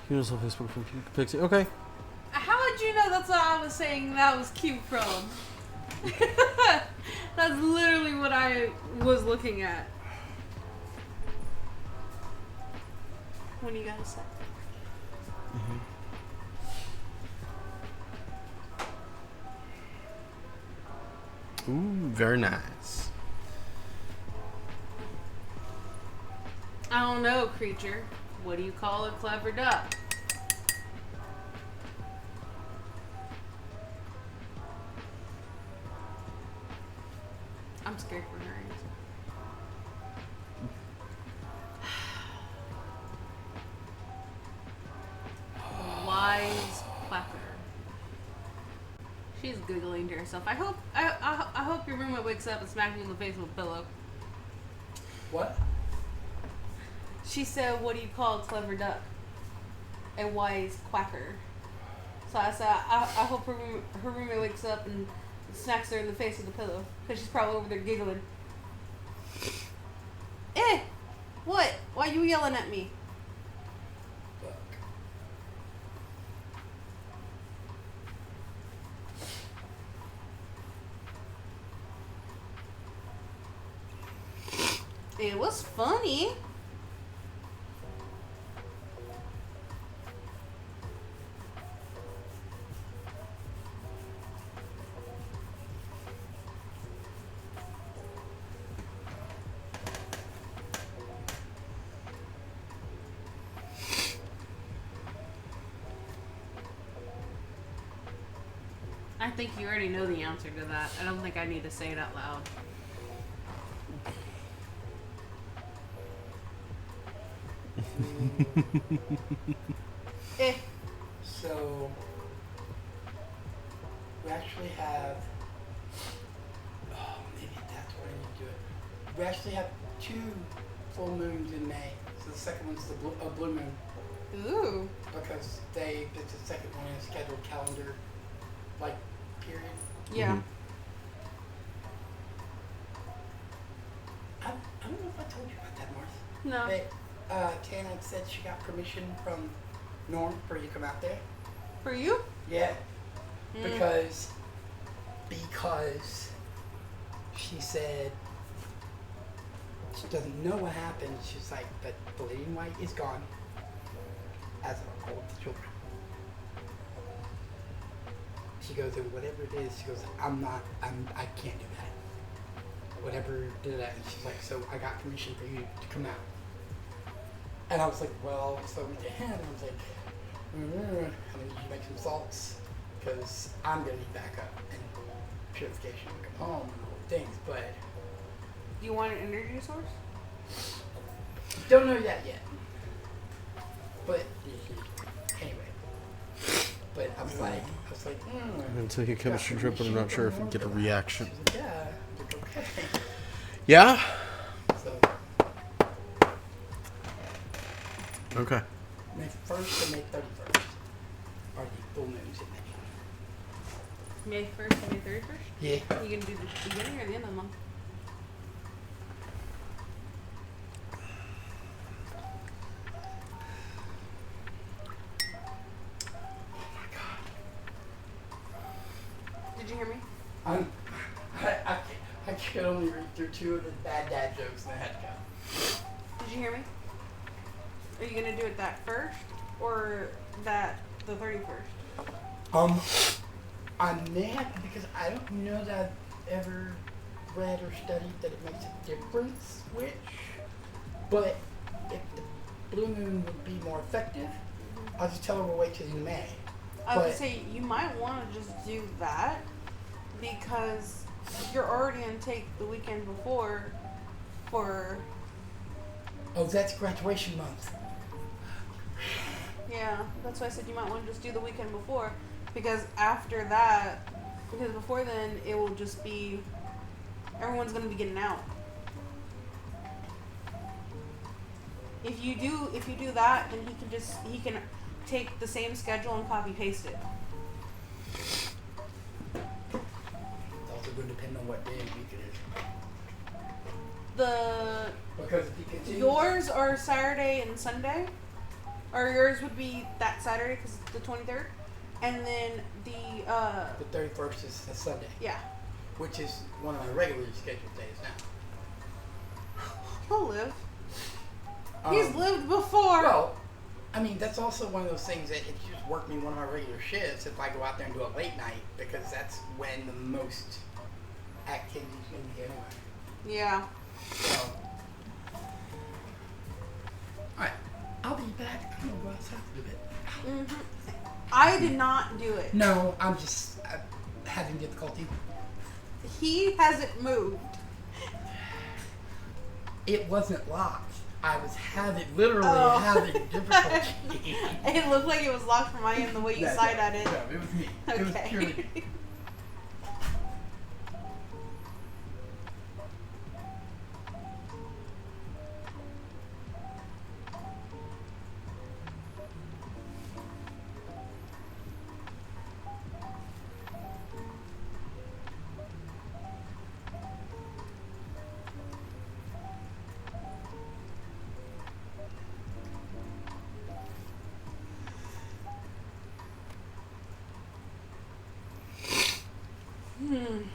You know, Facebook from Pixie. Okay. How would you know that's what I was saying that was cute from? That's literally what I was looking at. What do you guys say? Ooh, very nice. I don't know, creature. What do you call a clever duck? I'm scared for her answer. Wise quacker. She's giggling to herself. I hope your roommate wakes up and smacks you in the face with a pillow. What? She said, "What do you call a clever duck?" A wise quacker. So I said, I hope her roommate wakes up and smacks her in the face with a pillow, because she's probably over there giggling. Eh! What? Why are you yelling at me? Look. It was funny. I think you already know the answer to that. I don't think I need to say it out loud. Eh. So we actually have. Oh, maybe that's what I need to do it. We actually have 2 full moons in May. So the second one's the blue moon Ooh. because it's the second one in a scheduled calendar, like period. Yeah. I don't know if I told you about that, Martha. No. But Tana said she got permission from Norm for you to come out there. For you? Yeah. Mm. Because she said she doesn't know what happened. She's like, but the lady in white is gone. As are all of the children. She goes, and whatever it is, she goes, I can't do that. Whatever did that. And she's like, so I got permission for you to come out. And I was like, well, so we did. And I was like, I need you to make some salts because I'm going to need backup and purification and come home and all the things. But Do you want an energy source? don't know that yet. But anyway. But I was like, I'm going to take a chemistry trip, but I'm not sure if I get a reaction. She's like, yeah. I was like, okay. Yeah? So Okay. May 1st and May 31st are the full moons in May. May 1st and May 31st? Yeah. Are you going to do the beginning or the end of the month? Did you hear me? I could only read through 2 of the bad dad jokes and I had to go. Did you hear me? Are you going to do it that first or the 31st? I may have to because I don't know that I've ever read or studied that it makes a difference which, but if the blue moon would be more effective, I'll just tell her we'll wait till in May. I was going to say, you might want to just do that because you're already going to take the weekend before for... Oh, that's graduation month. Yeah, that's why I said you might want to just do the weekend before because after that, because before then it will just be, everyone's going to be getting out. If you do that, then he can take the same schedule and copy paste it. It's also going to depend on what day of the week it is. Because if you continue, Yours are Saturday and Sunday. or yours would be that Saturday because it's the 23rd, and then the The 31st is a Sunday, yeah, which is one of my regularly scheduled days now. he'll live. He's Um, lived before. Well, I mean, that's also one of those things that it's just worked me one of my regular shifts if I go out there and do a late night, because that's when the most activity's going to be anyway. Yeah. So, alright, I'll be back. I'm going to go outside for a bit. I did not do it. No, I'm having difficulty. He hasn't moved. It wasn't locked. I was literally having difficulty. It looked like it was locked from my end the way you sighed at it. No, it was me. It was Okay. purely me. I'm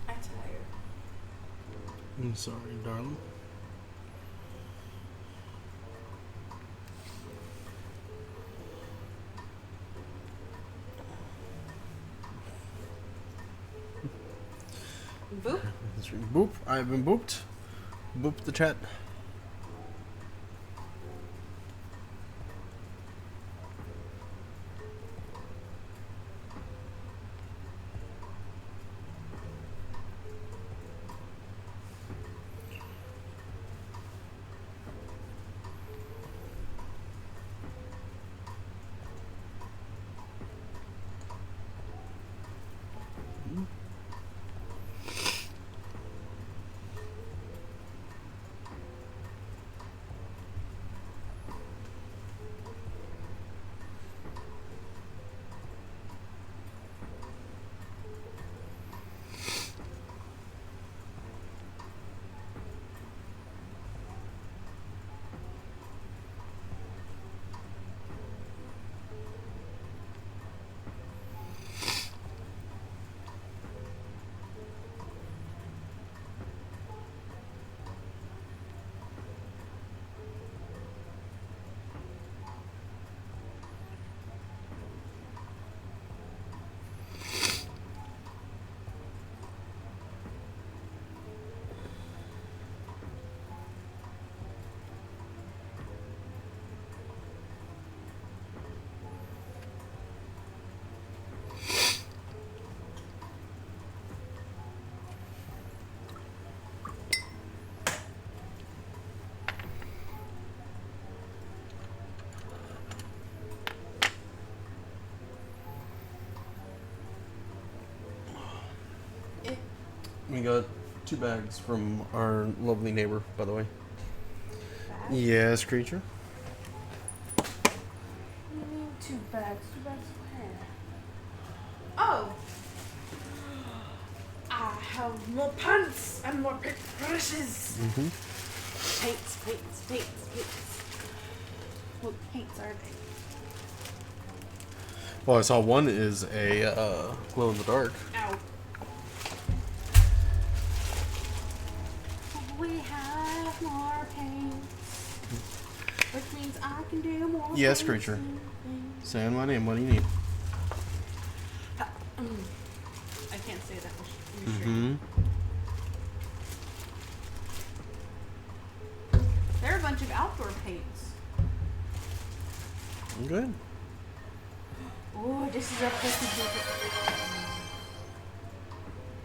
tired. I'm sorry, darling. Boop. Boop. I've been booped. Boop the chat. We got 2 bags from our lovely neighbor, by the way. Yes, creature. Two bags where? Oh! I have more pants and more paintbrushes. Paints. What paints are they? Well, I saw one is a glow in the dark. Ow. We have more paints, which means I can do more. Yes, paints creature. and things. Say my name. What do you need? I can't say that. There are a bunch of outdoor paints. Good. Oh, this is a pretty good.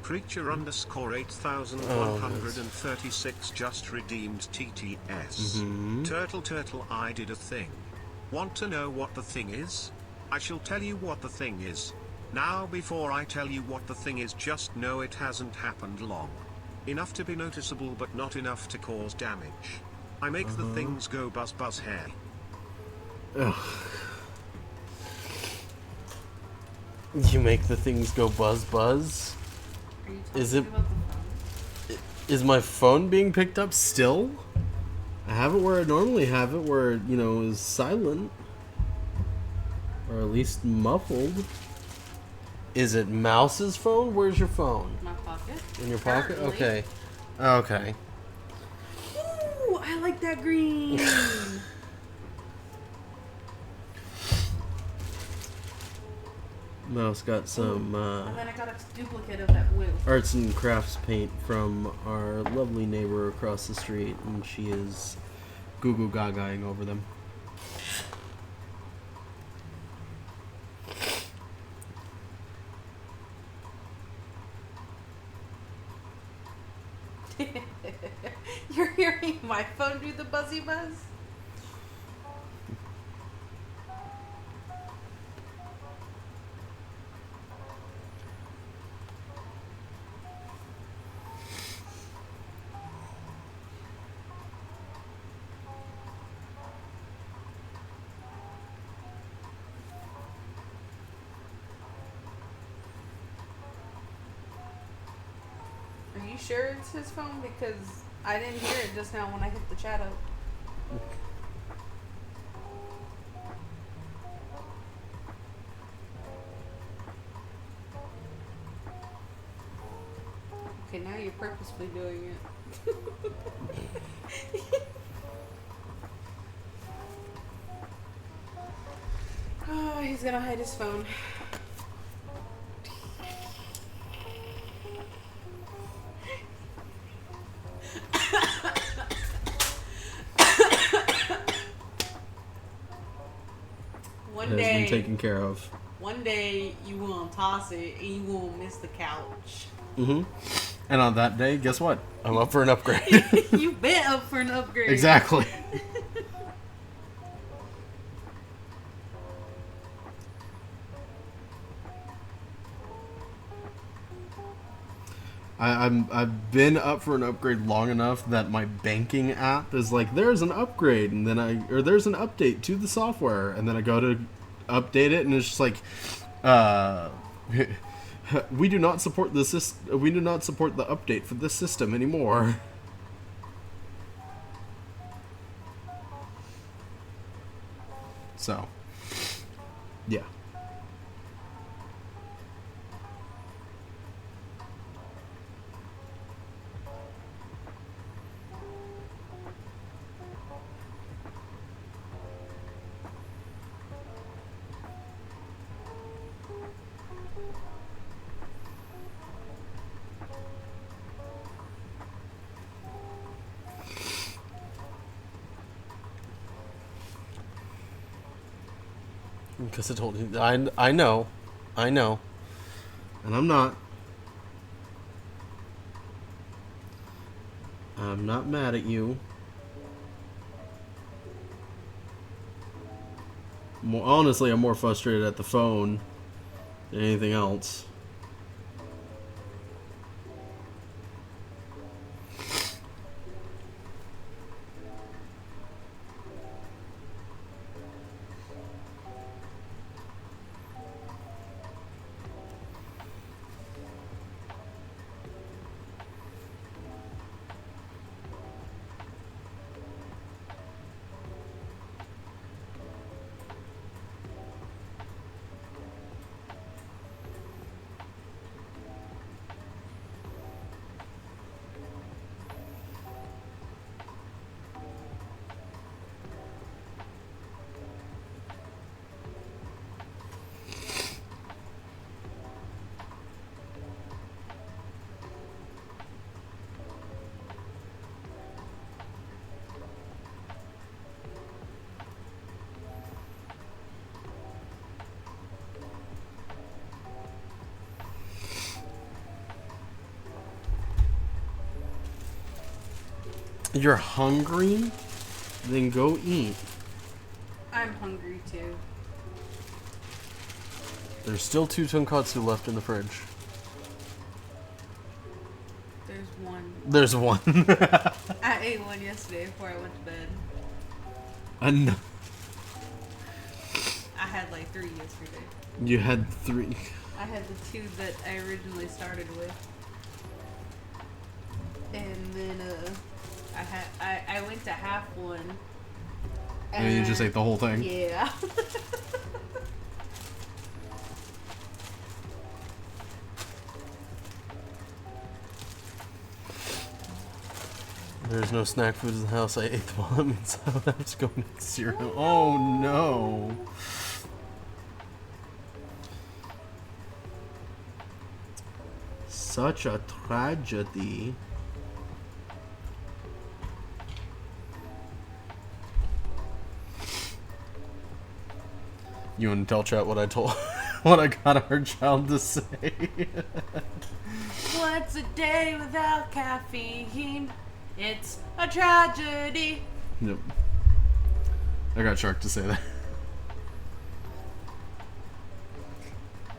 Creature _ 8136 just redeemed TTS. Turtle, I did a thing. Want to know what the thing is? I shall tell you what the thing is. Now before I tell you what the thing is, just know it hasn't happened long. Enough to be noticeable but not enough to cause damage. I make the things go buzz buzz hair. Ugh. You make the things go buzz buzz? Are you talking Is it- about the phone? Is my phone being picked up still? I have it where I normally have it, where, you know, is silent. Or at least muffled. Is it Mouse's phone? Where's your phone? My pocket. In your pocket? Apparently. Okay. Okay. Ooh, I like that green. Mouse got some And then I got a duplicate of that blue. arts and crafts paint from our lovely neighbor across the street, and she is goo goo gagaing over them. You're hearing my phone do the buzzy buzz? Are you sure it's his phone? Because I didn't hear it just now when I hit the chat up. Okay, now you're purposefully doing it. Oh, he's gonna hide his phone. One Has been day, taken care of. one day you will toss it and you will miss the couch. Mm-hmm. And on that day, guess what? I'm up for an upgrade. You been up for an upgrade. Exactly. I've been up for an upgrade long enough that my banking app is like, there's an upgrade, and then there's an update to the software, and then I go to update it, and it's just like, we do not support the we do not support the update for this system anymore. So, yeah. Because I told you, I know, and I'm not mad at you. Honestly, I'm more frustrated at the phone than anything else. You're hungry? Then go eat. I'm hungry too. There's still 2 tonkatsu left in the fridge. There's one. There's one. I ate one yesterday before I went to bed. I had like 3 yesterday. You had 3. I had the 2 that I originally started with. And then, I went to half one. And you just ate the whole thing? Yeah. There's no snack foods in the house. I ate them all. That means I would have to go make cereal. Oh no. Such a tragedy. You want to tell chat what I told, what I got our child to say? What's a day without caffeine? It's a tragedy. Yep. I got Shark to say that.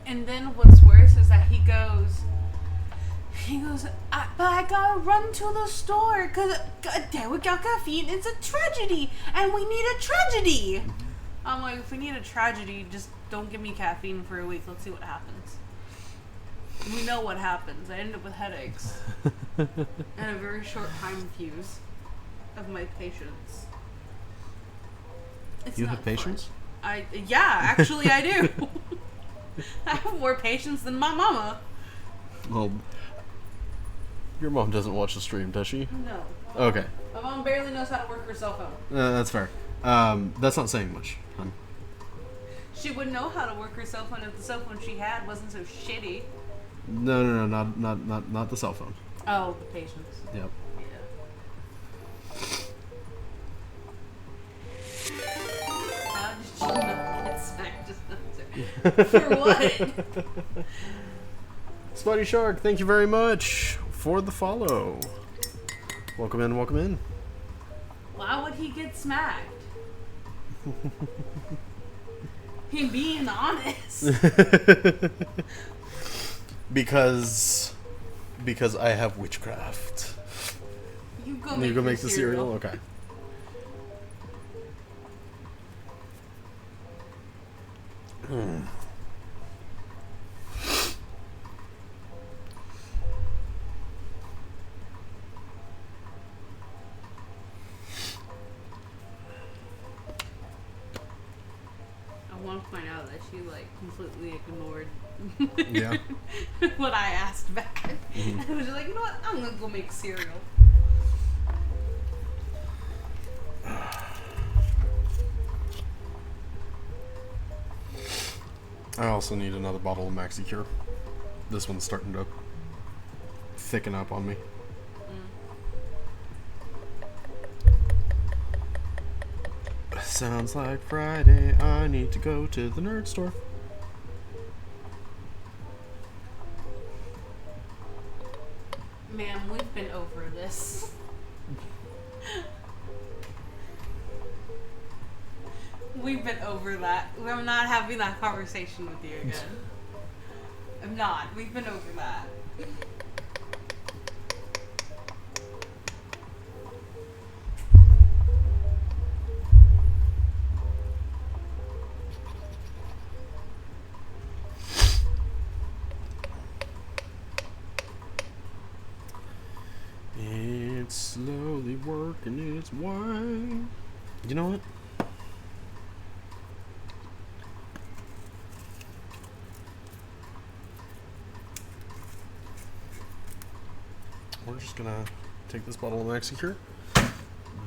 And then what's worse is that he goes, but I gotta run to the store because a day without caffeine is a tragedy and we need a tragedy. I'm like, if we need a tragedy, just don't give me caffeine for a week. Let's see what happens. We know what happens. I end up with headaches and a very short time fuse of my patience. It's You not have patience? fun. Yeah, actually I do. I have more patience than my mama. Well, your mom doesn't watch the stream, does she? No. Okay. My mom barely knows how to work her cell phone. That's fair. That's not saying much, hon. She would know how to work her cell phone if the cell phone she had wasn't so shitty. No, not the cell phone. Oh, the patience. Yep. Yeah. How did you not get smacked just now? For what? Spotty Shark, thank you very much for the follow. Welcome in, welcome in. Why would he get smacked? He being honest. because I have witchcraft. You go You make, go your make the cereal? Okay. I want to point out that she like completely ignored Yeah. what I asked back. And was just like, you know what? I'm gonna go make cereal. I also need another bottle of Maxi Cure. This one's starting to thicken up on me. Sounds like Friday. I need to go to the nerd store. Ma'am, we've been over this. We've been over that. I'm not having that conversation with you again. I'm not. We've been over that. It's slowly working its way. You know what? We're just gonna take this bottle of Maxicure,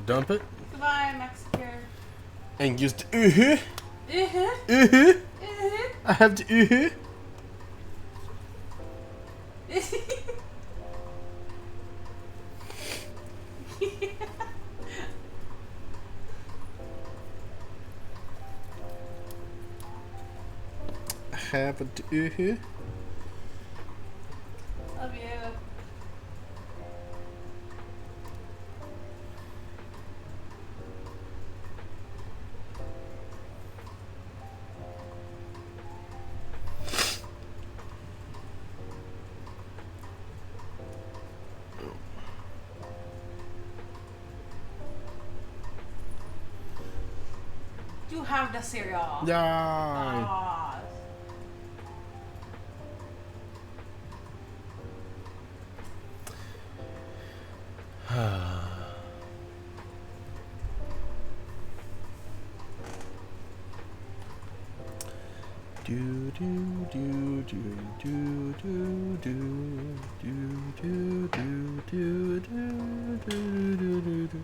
dump it, Goodbye, Mexican. and use the I have to have a Love you. You have the cereal. Yeah. Ah. Do do do do do do do do do do do do do do do.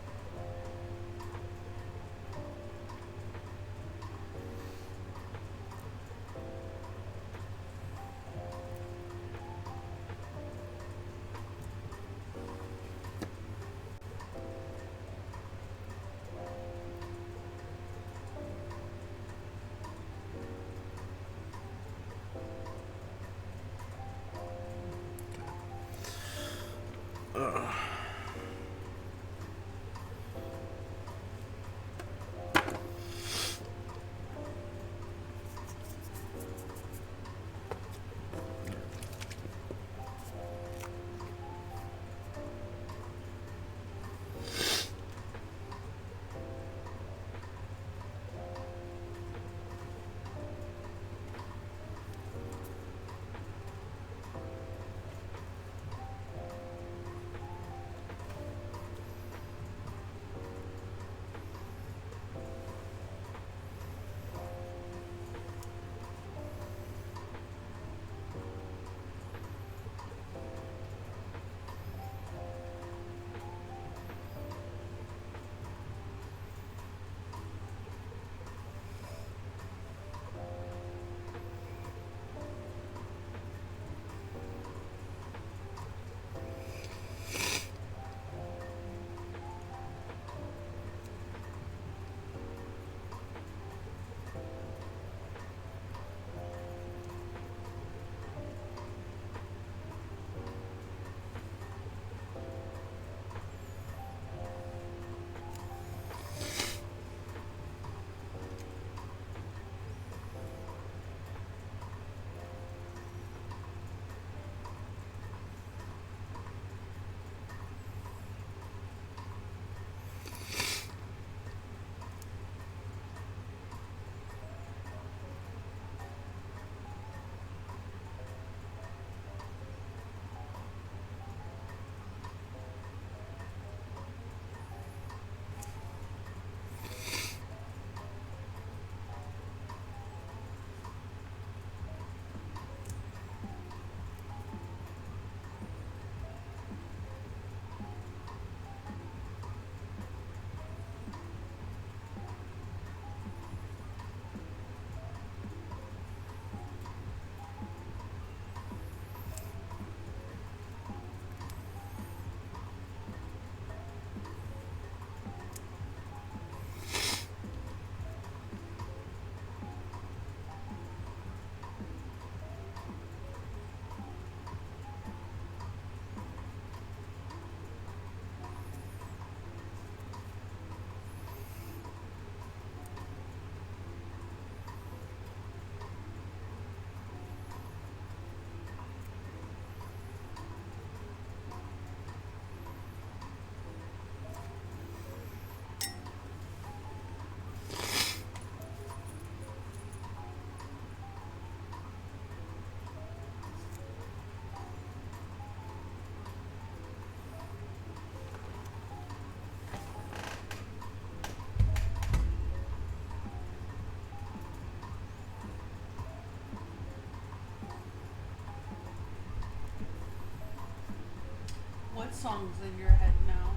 What song's in your head now?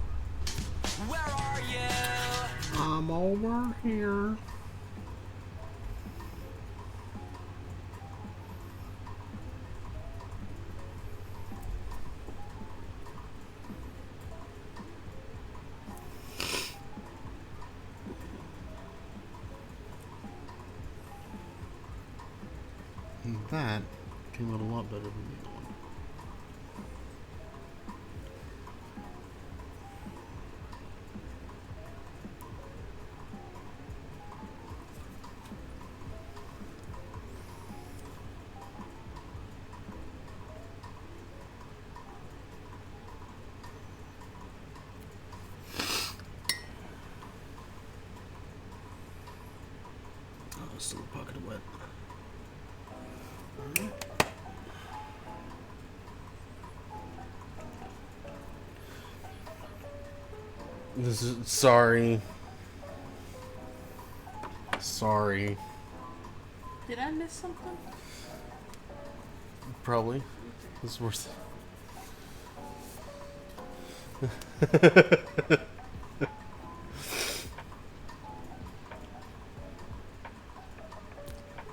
Where are you? I'm over here. That came out a lot better than the other one. Oh, still a pocket of wet. This is sorry. Sorry. Did I miss something? Probably. It's worth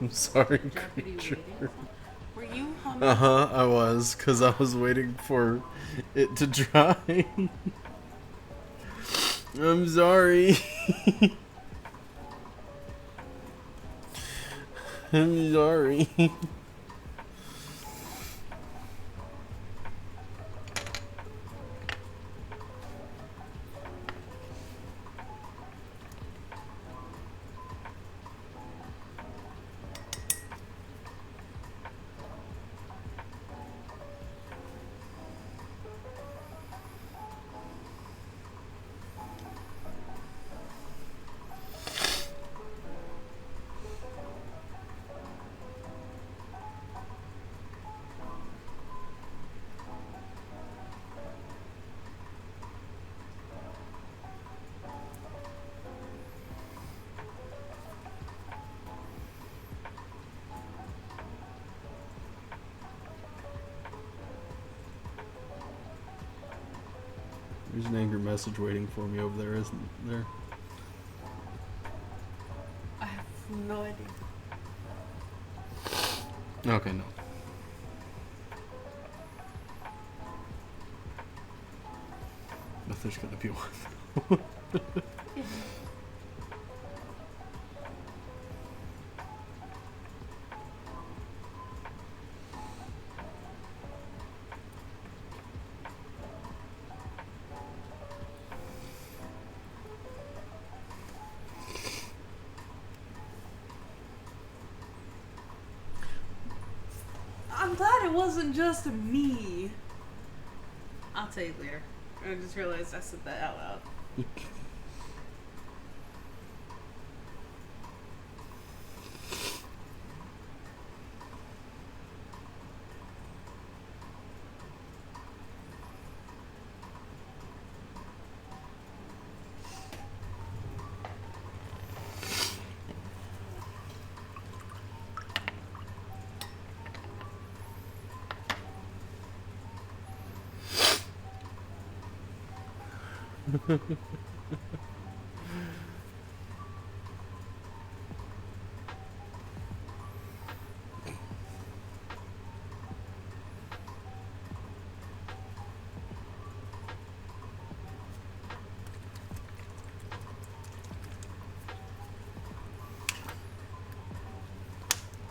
I'm sorry, Jeopardy creature. waiting? Were you humming? I was, because I was waiting for it to dry. I'm sorry. I'm sorry. There's an angry message waiting for me over there, isn't there? I have no idea. Okay, no. But there's gonna be one. I'm glad it wasn't just me. I'll tell you later. I just realized I said that out loud.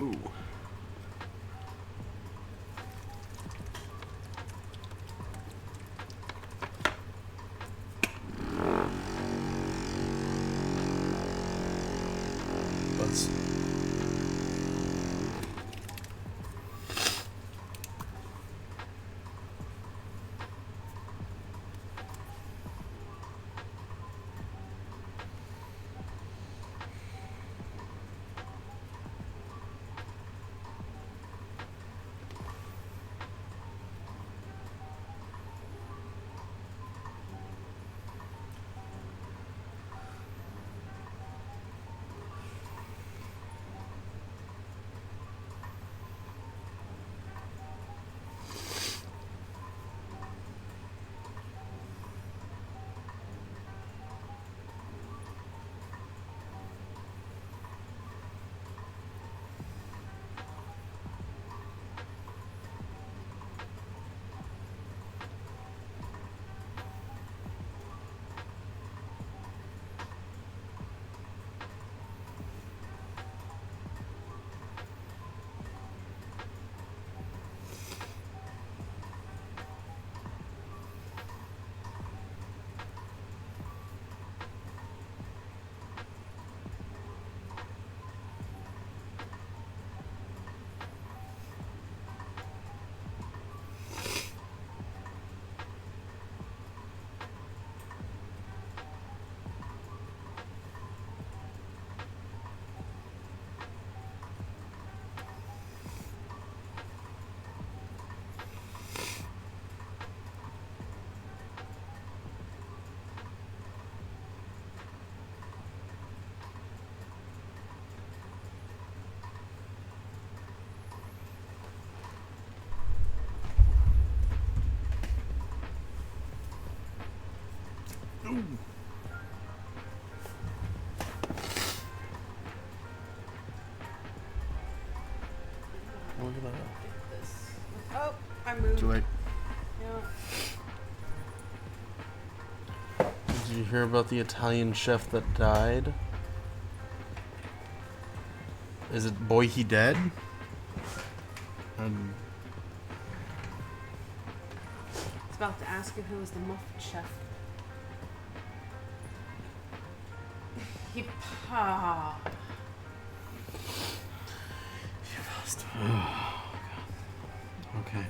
Ooh. Buzz. look at that. Get this. Oh, I moved. Too late. Yeah. Did you hear about the Italian chef that died? Is it Boy He Dead? I was about to ask if it was the Muffin Chef. He pa. Okay.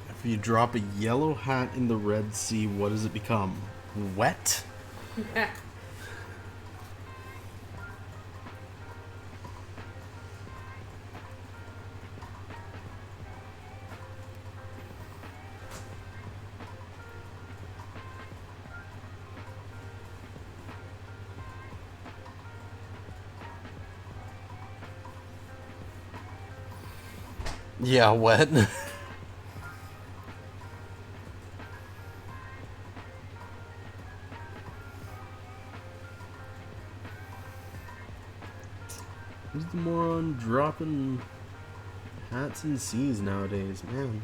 If you drop a yellow hat in the Red Sea, what does it become? Wet? Yeah, wet. Who's the moron dropping hats in seas nowadays, man?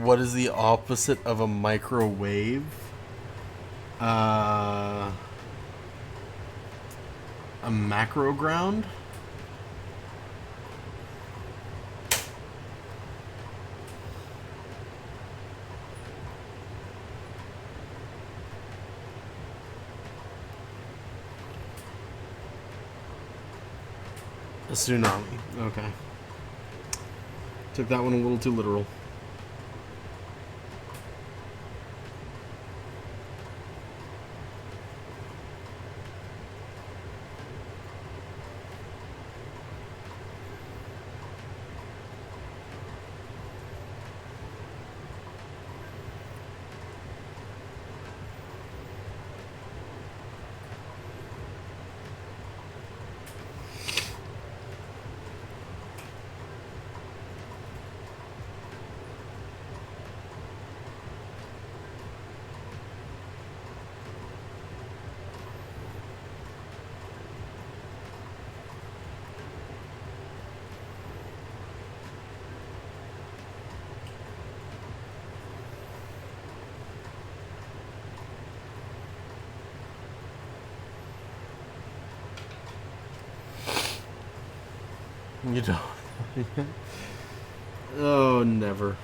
What is the opposite of a microwave? A macro ground? A tsunami. Okay. Took that one a little too literal. You don't. Oh, never.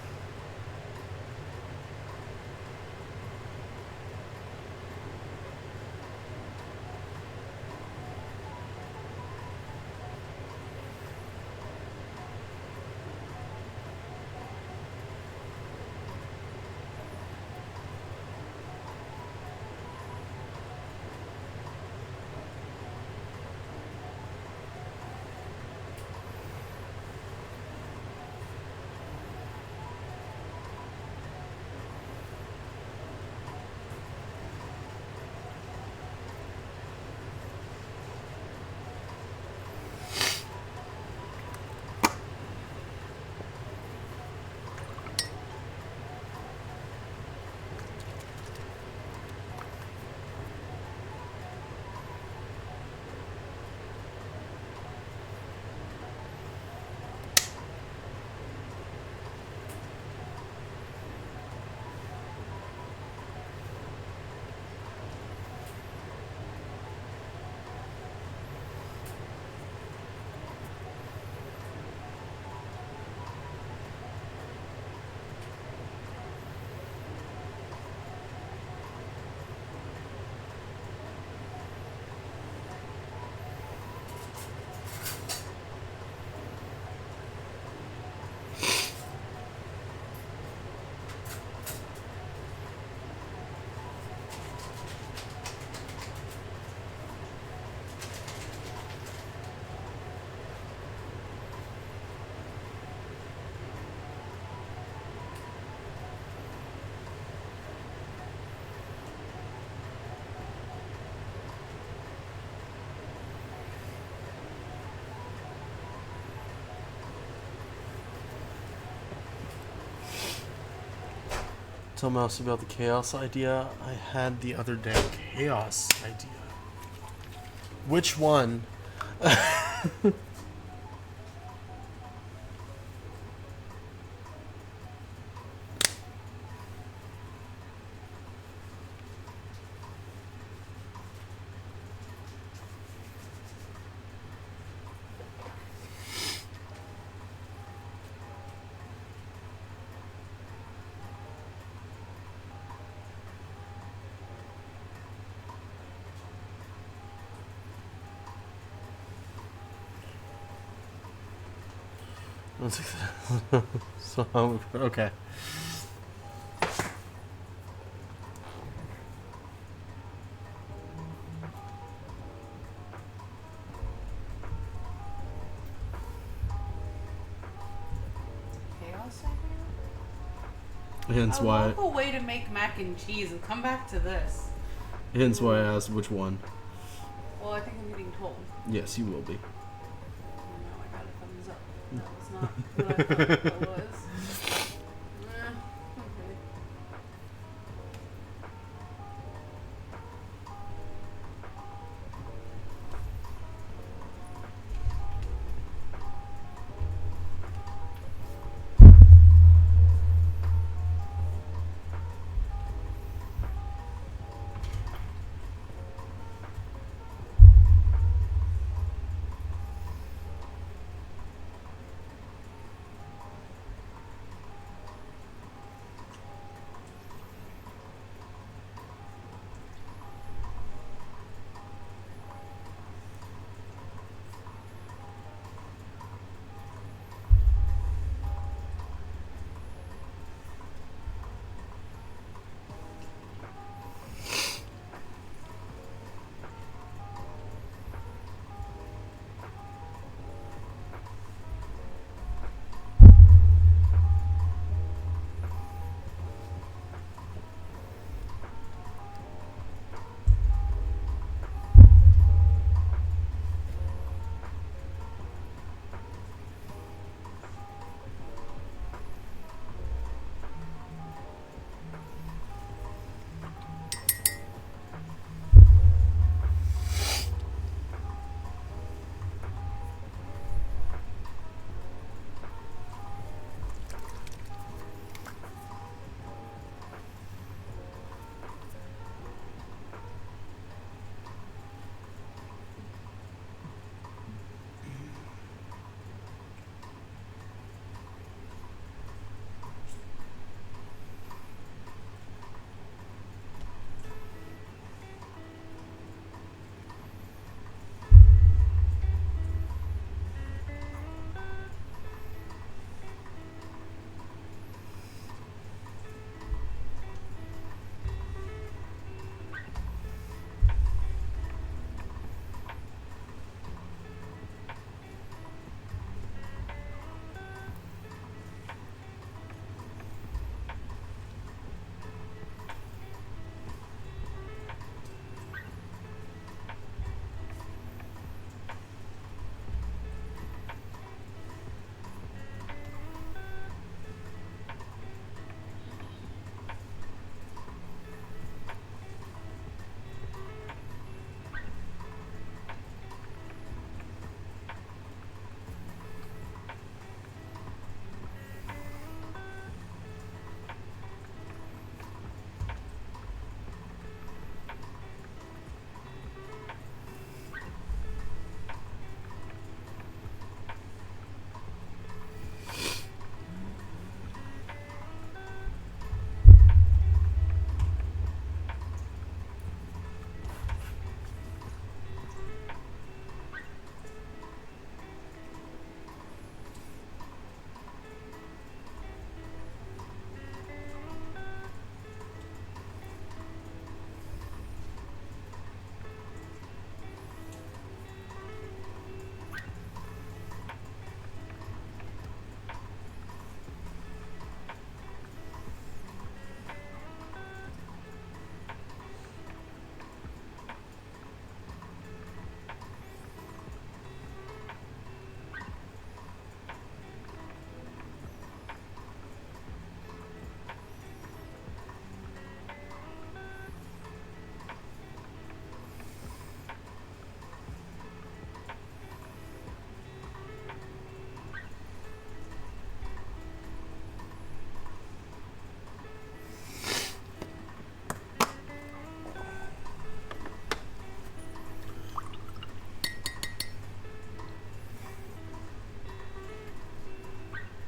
Tell Mouse about the chaos idea I had the other day. Chaos idea. Which one? So, okay. Chaos idea? Hence I why. love a way to make mac and cheese and come back to this. Hence why I asked which one. Well, I think I'm getting told. Yes, you will be. Oh, no, I got a thumbs up. That was not what I thought that was. Okay.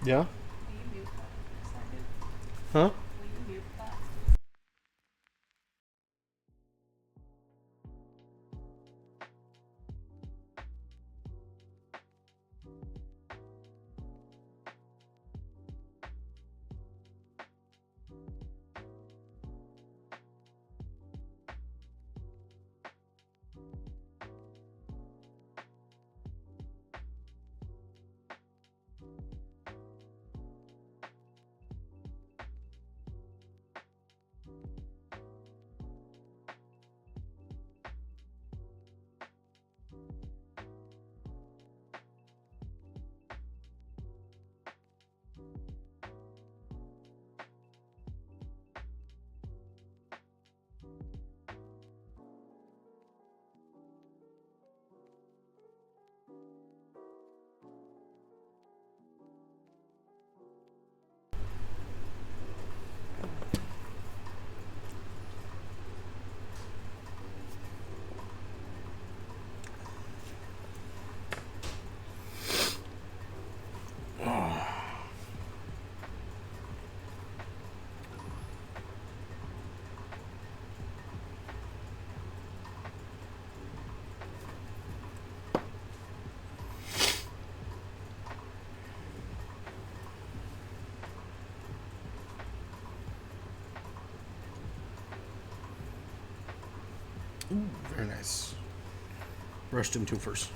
Yeah? Will you mute that for a second? Huh? Will you mute that? Ooh, very nice. Brushed into first.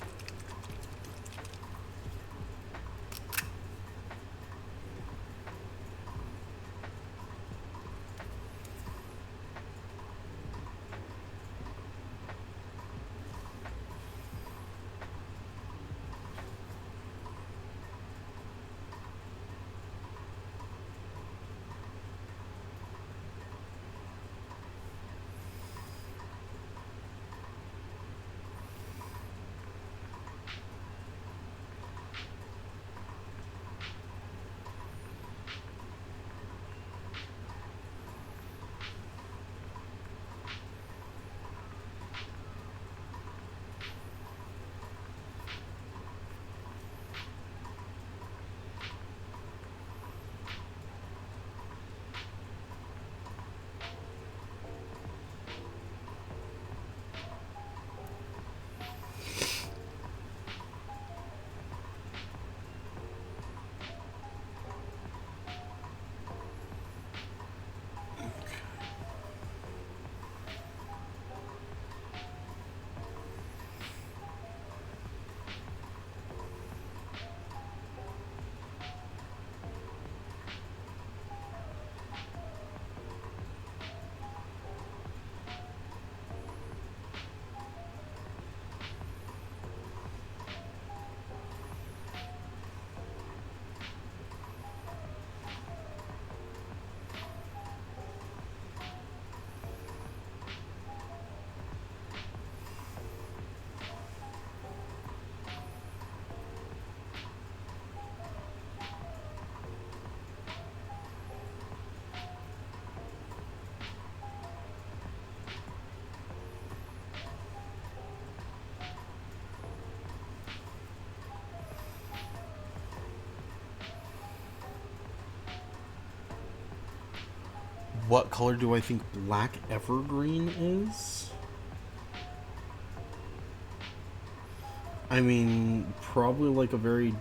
What color do I think black evergreen is? I mean, probably like a very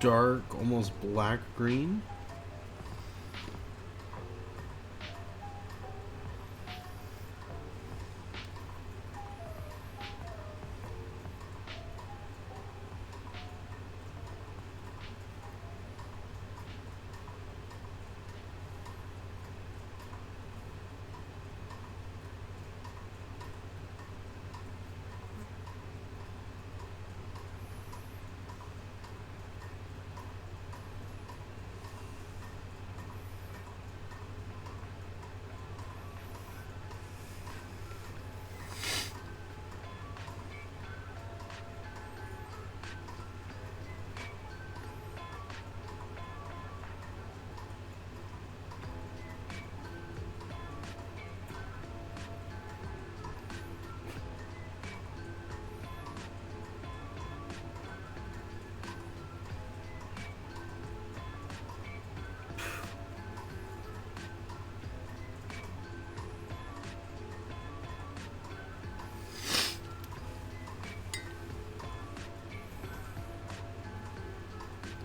dark, almost black green.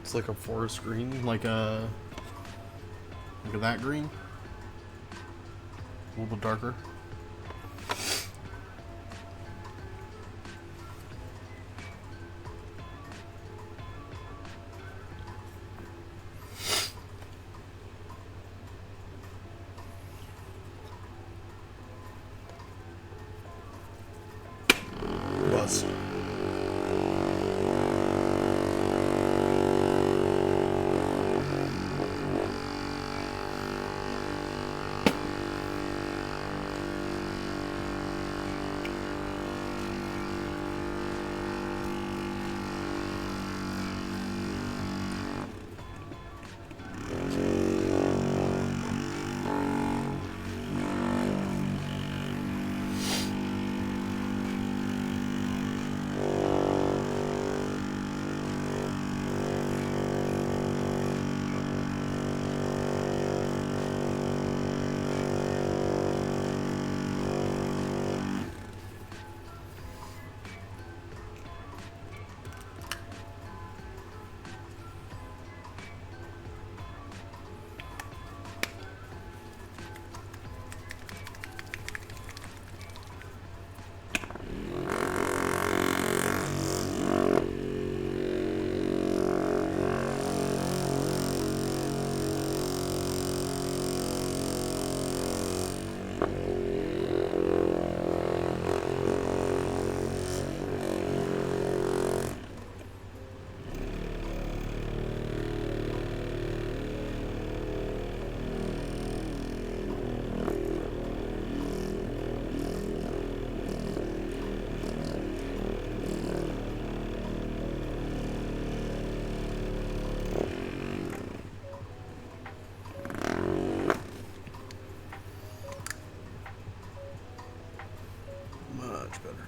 It's like a forest green, like that green. A little bit darker. Buzz. Much better.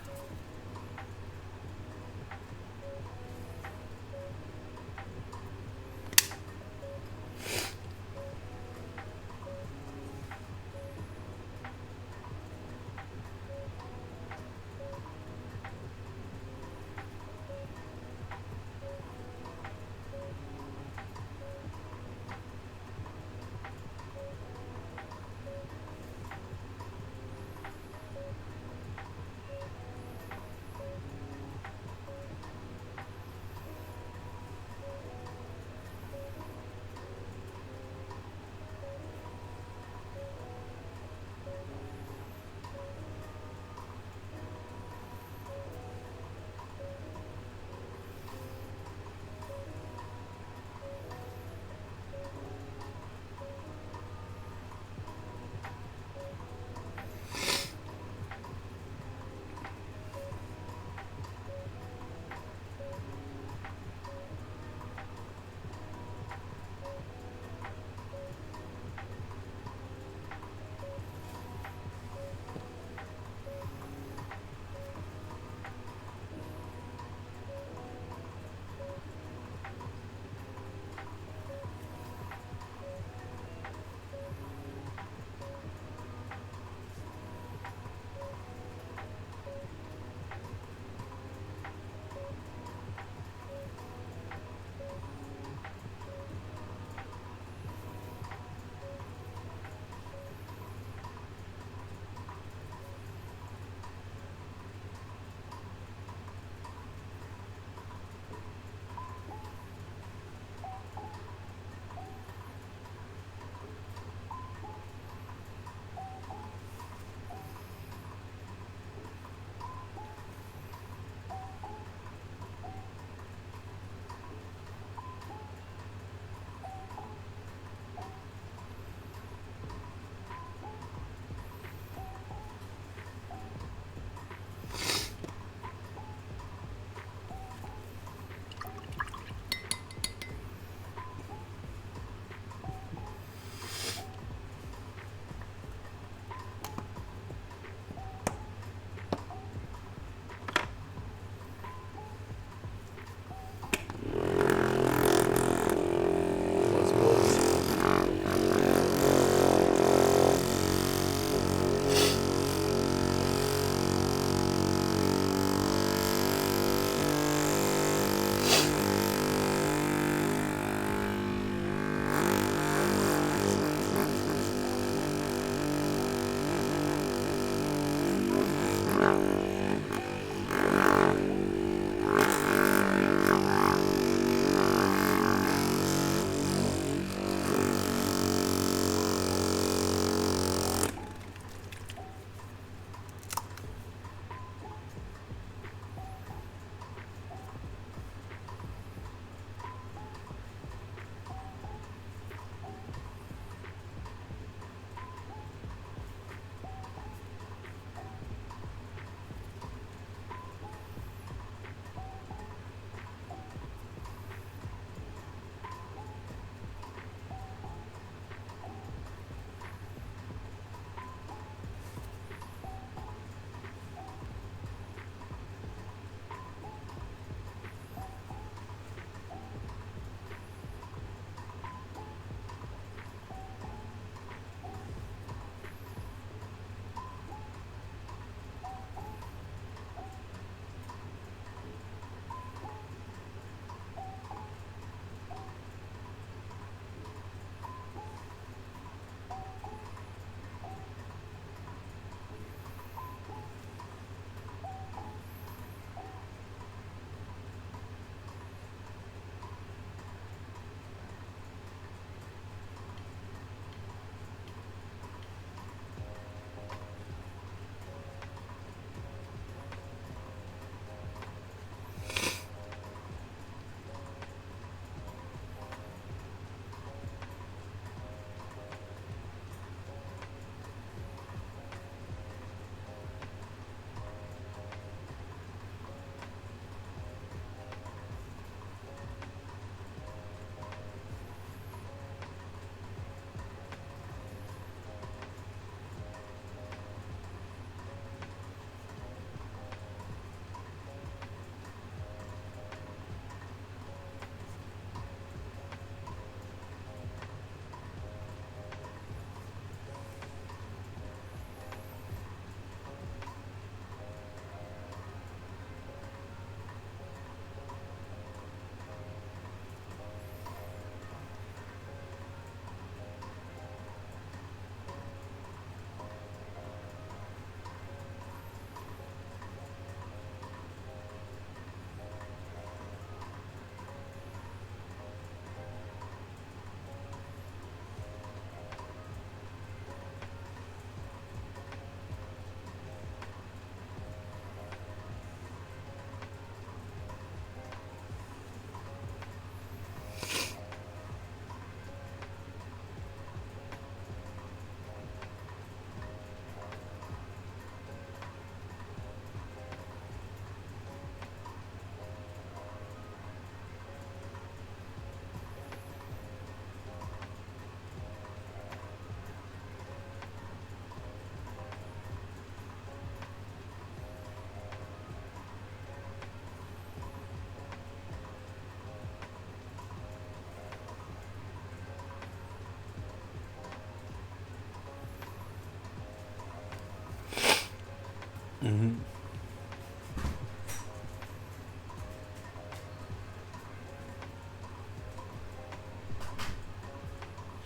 Mm-hmm.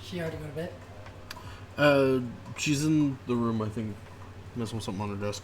She already go to bed? She's in the room, I think, messing with something on her desk.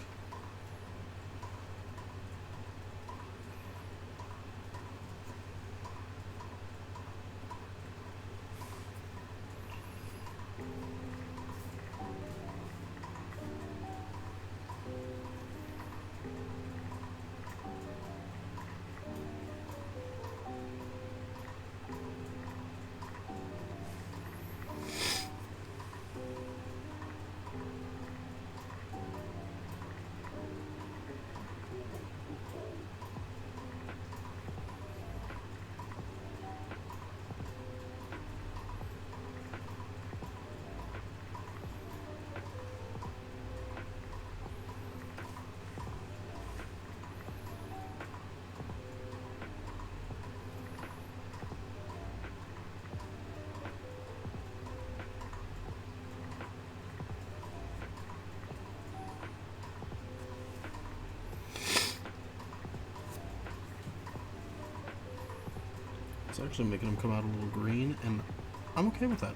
It's actually making them come out a little green, and I'm okay with that.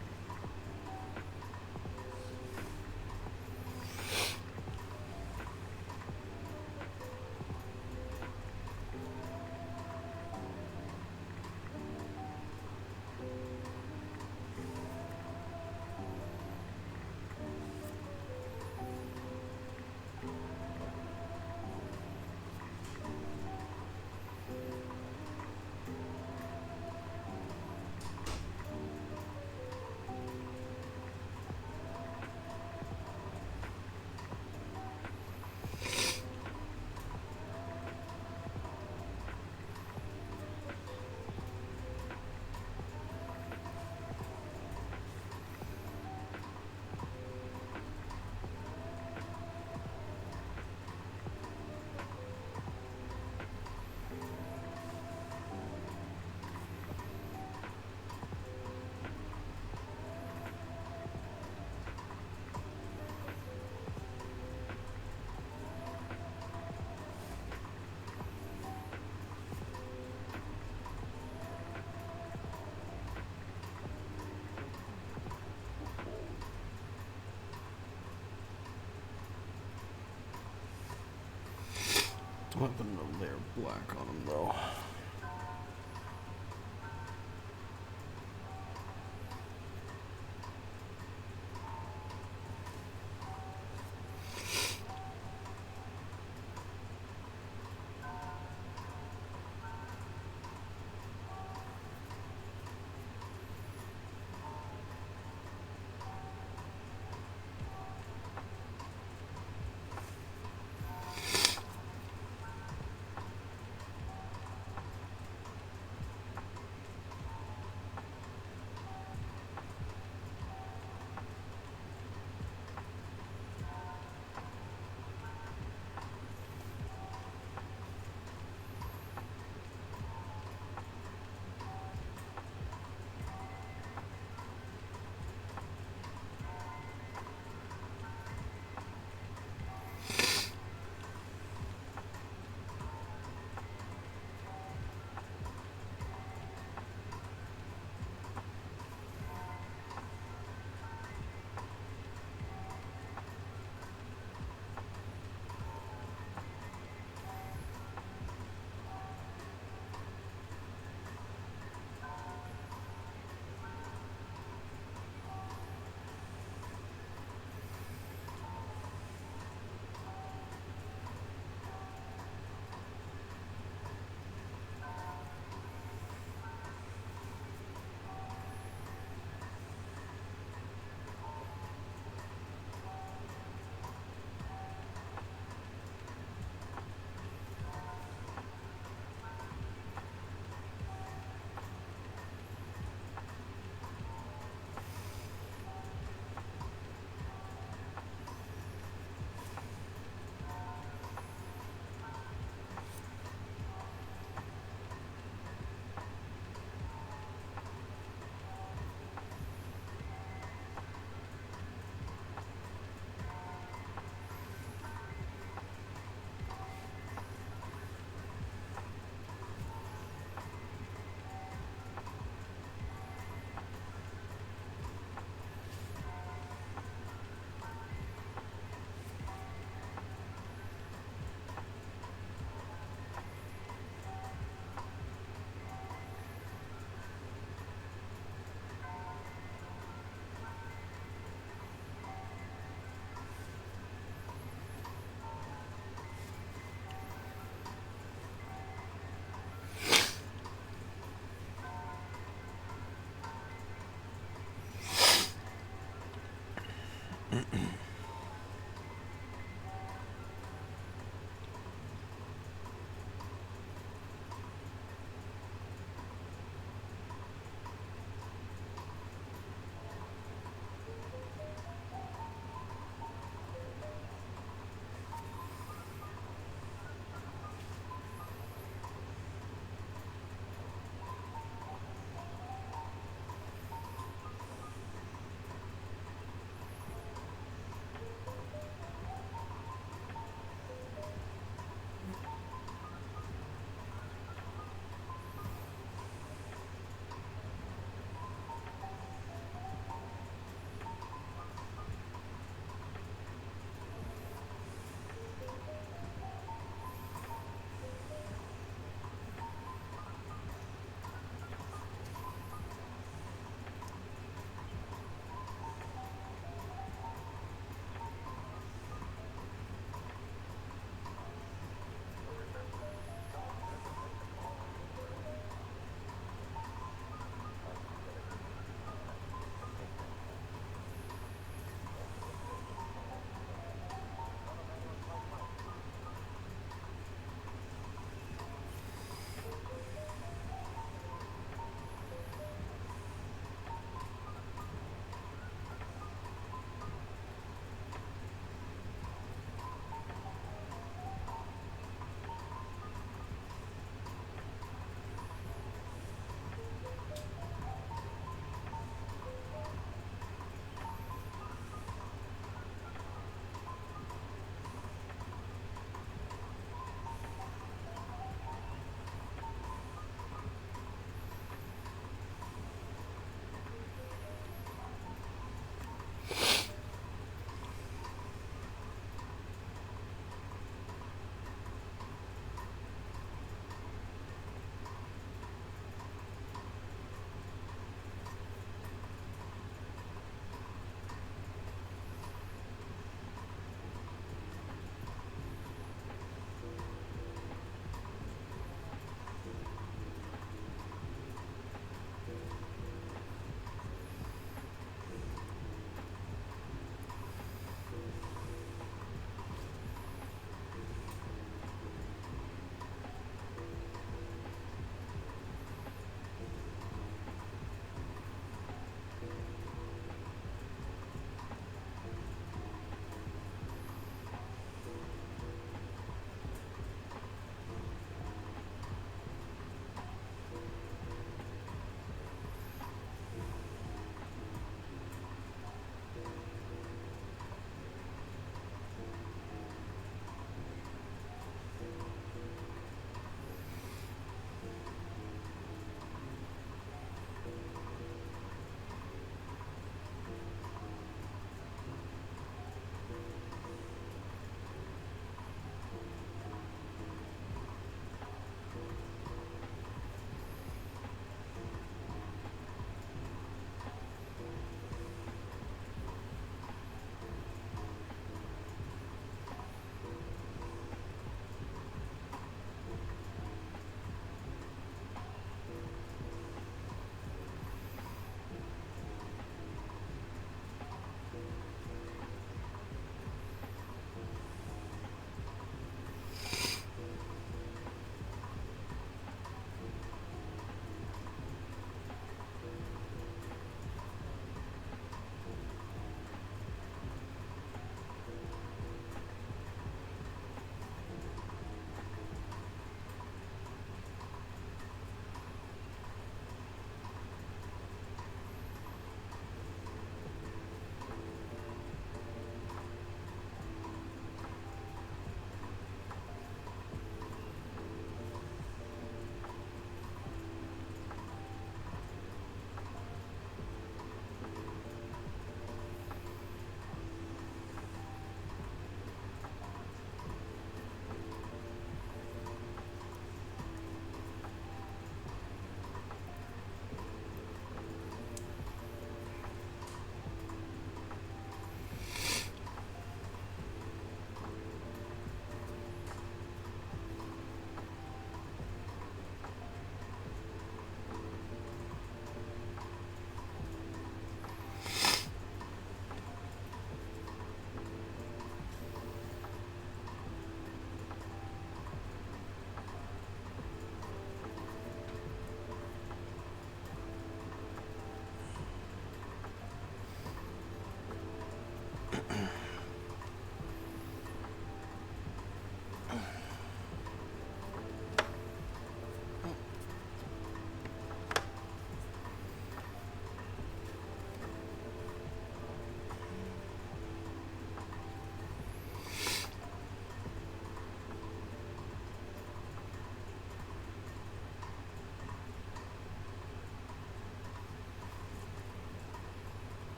I might put another layer of black on them, though.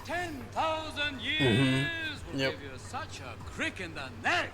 10,000 years will Yep. give you such a crick in the neck.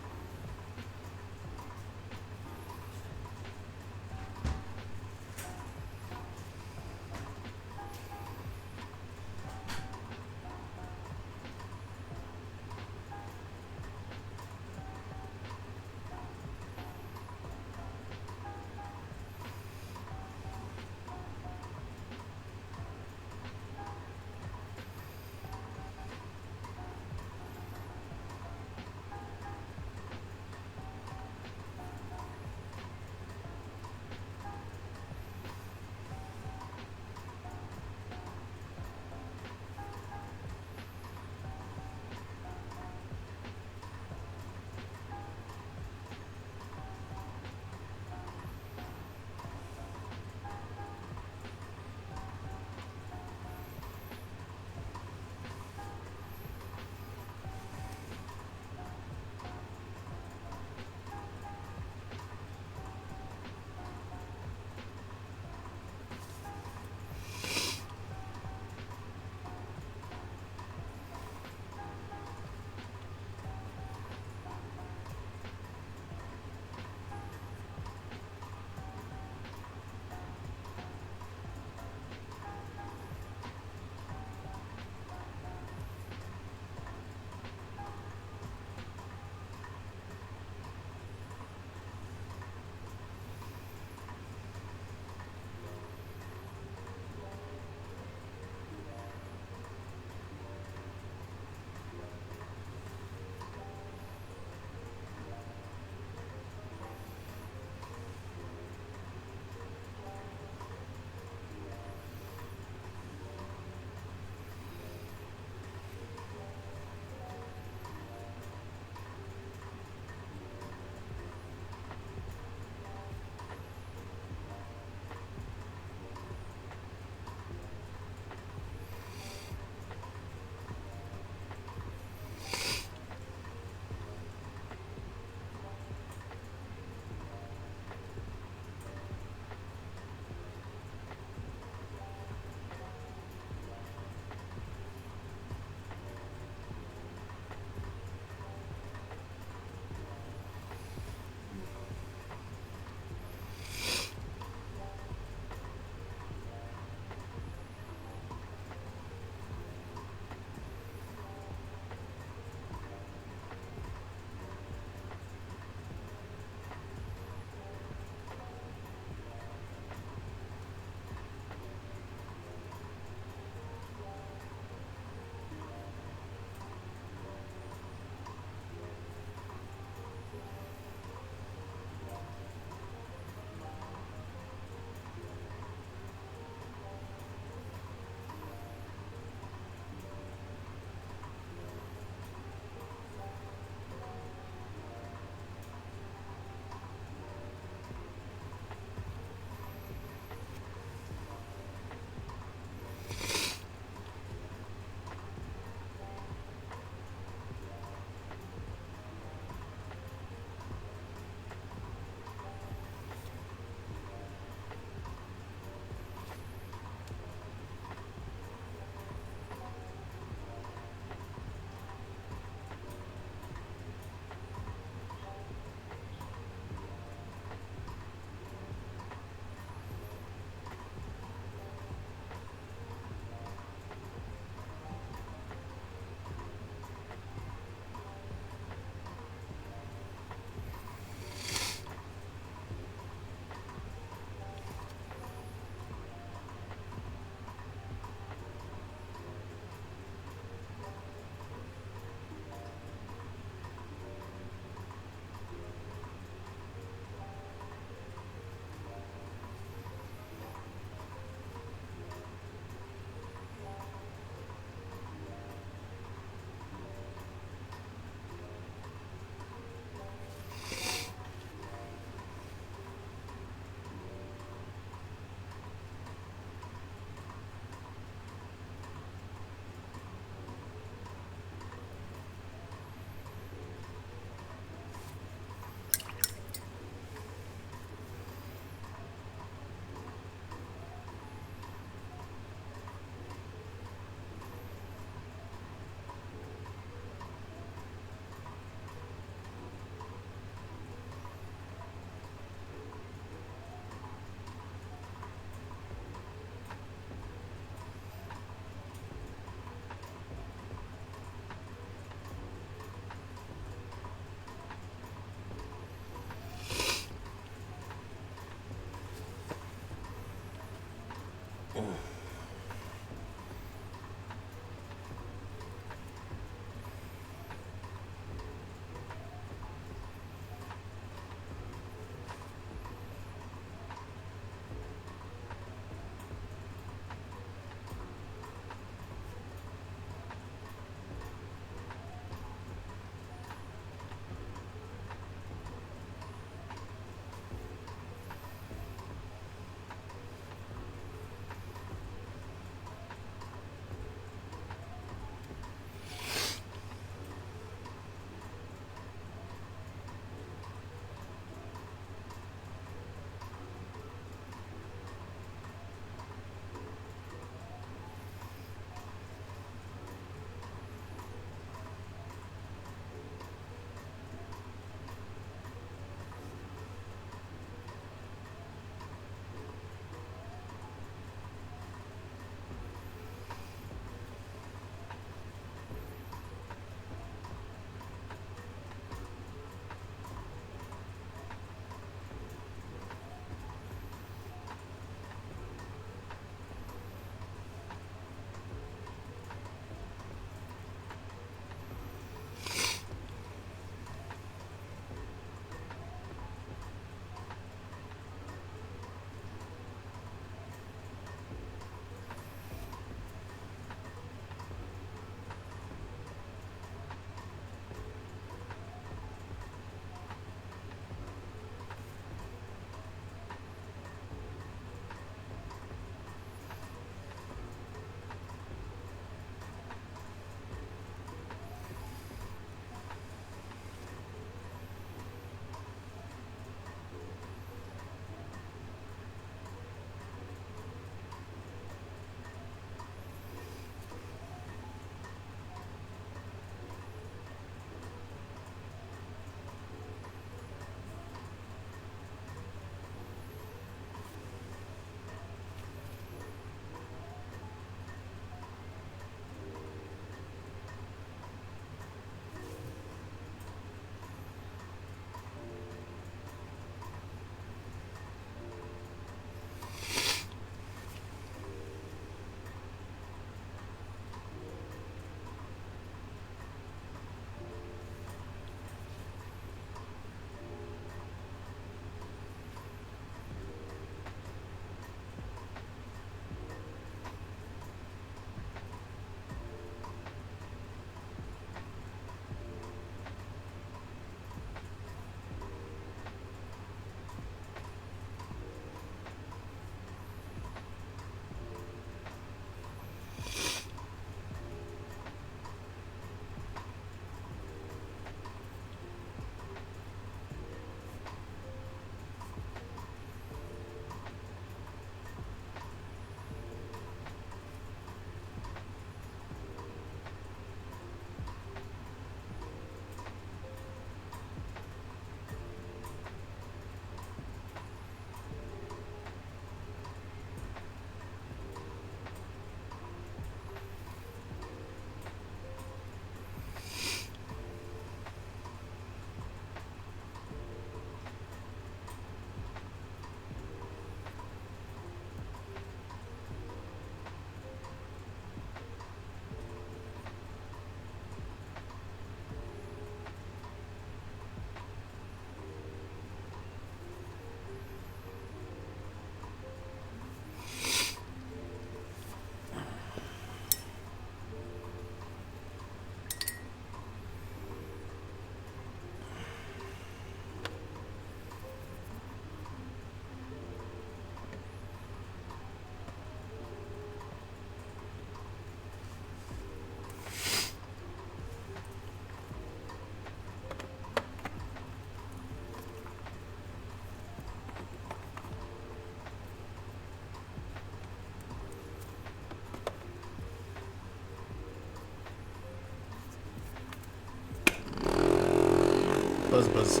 Buzz buzz.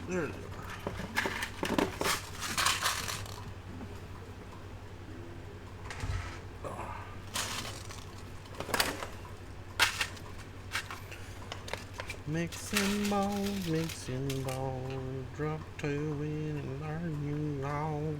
There you are. Mixing balls, drop to it and learn you know.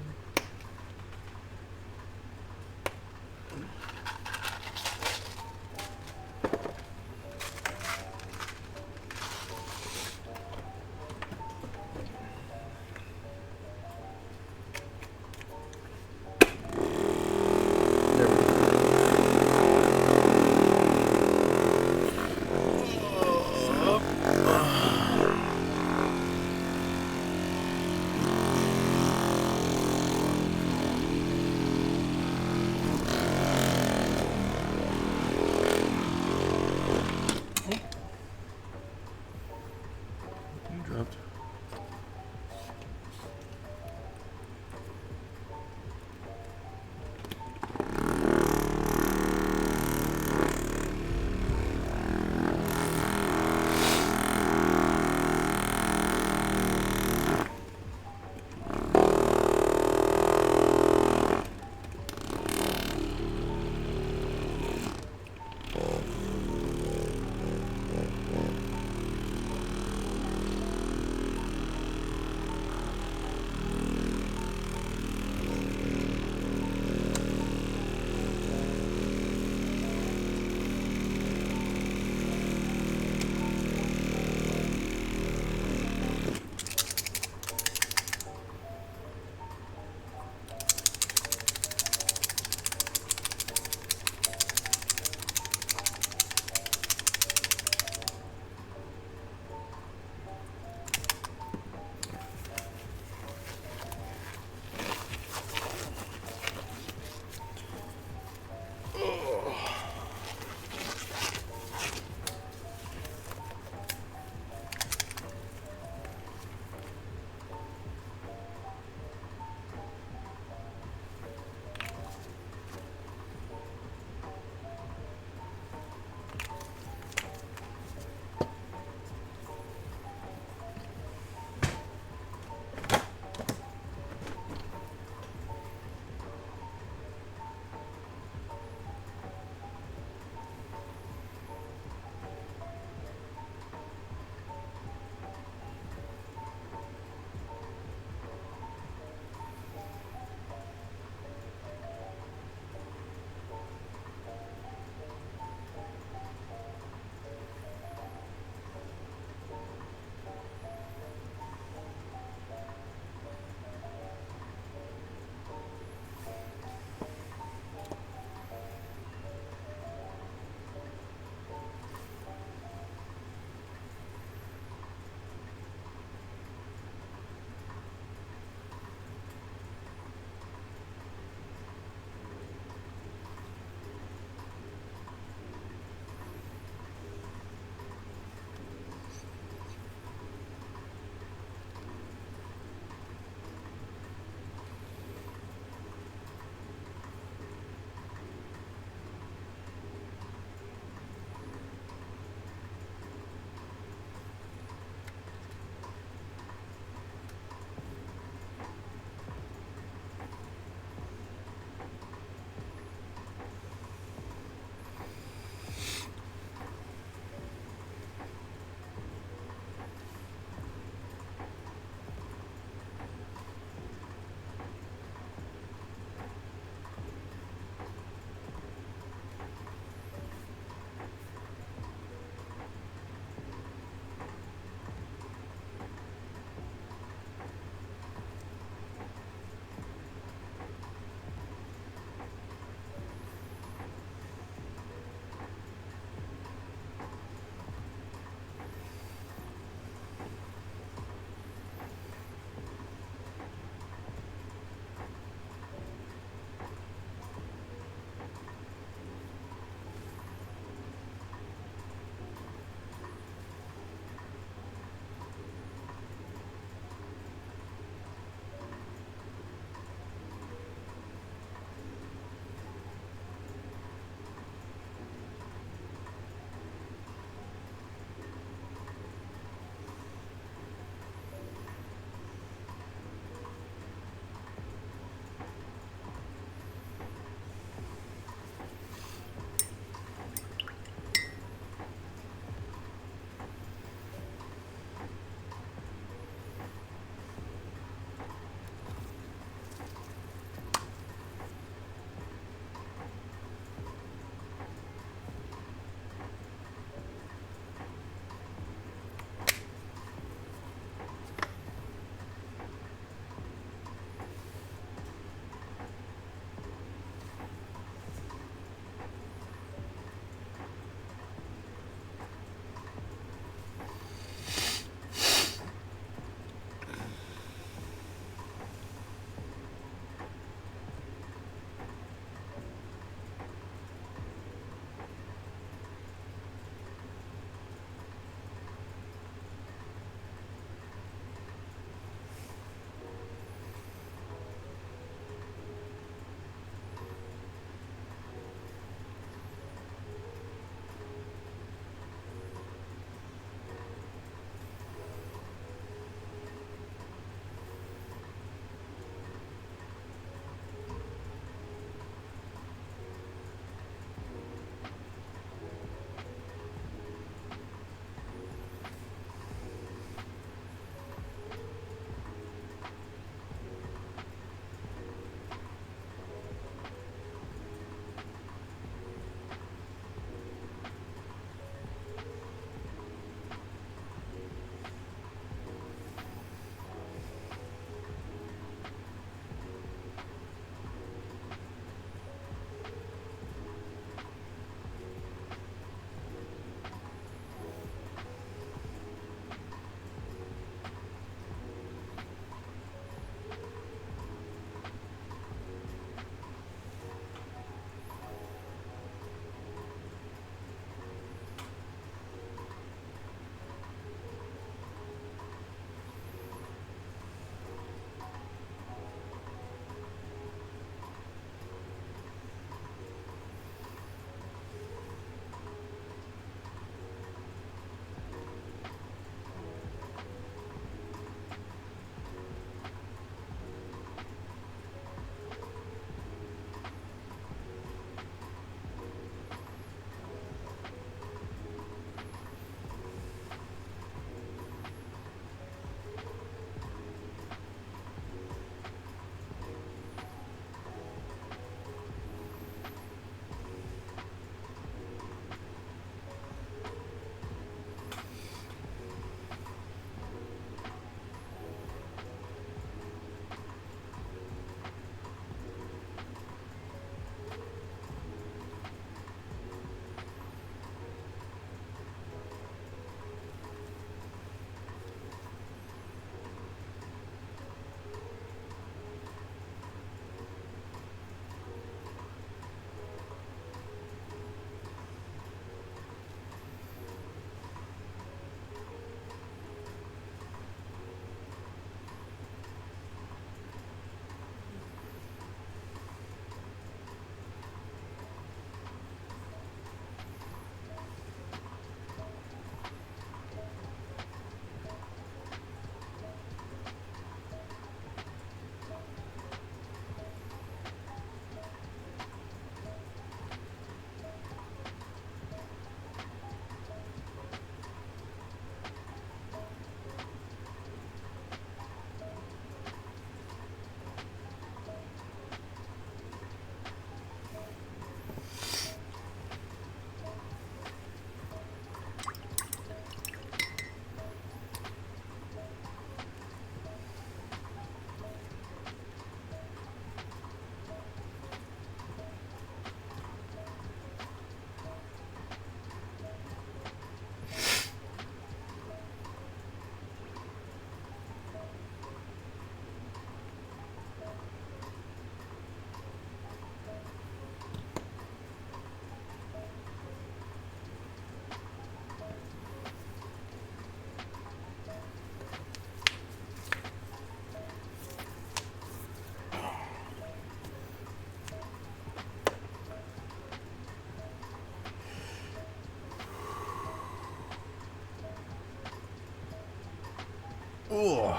Oh.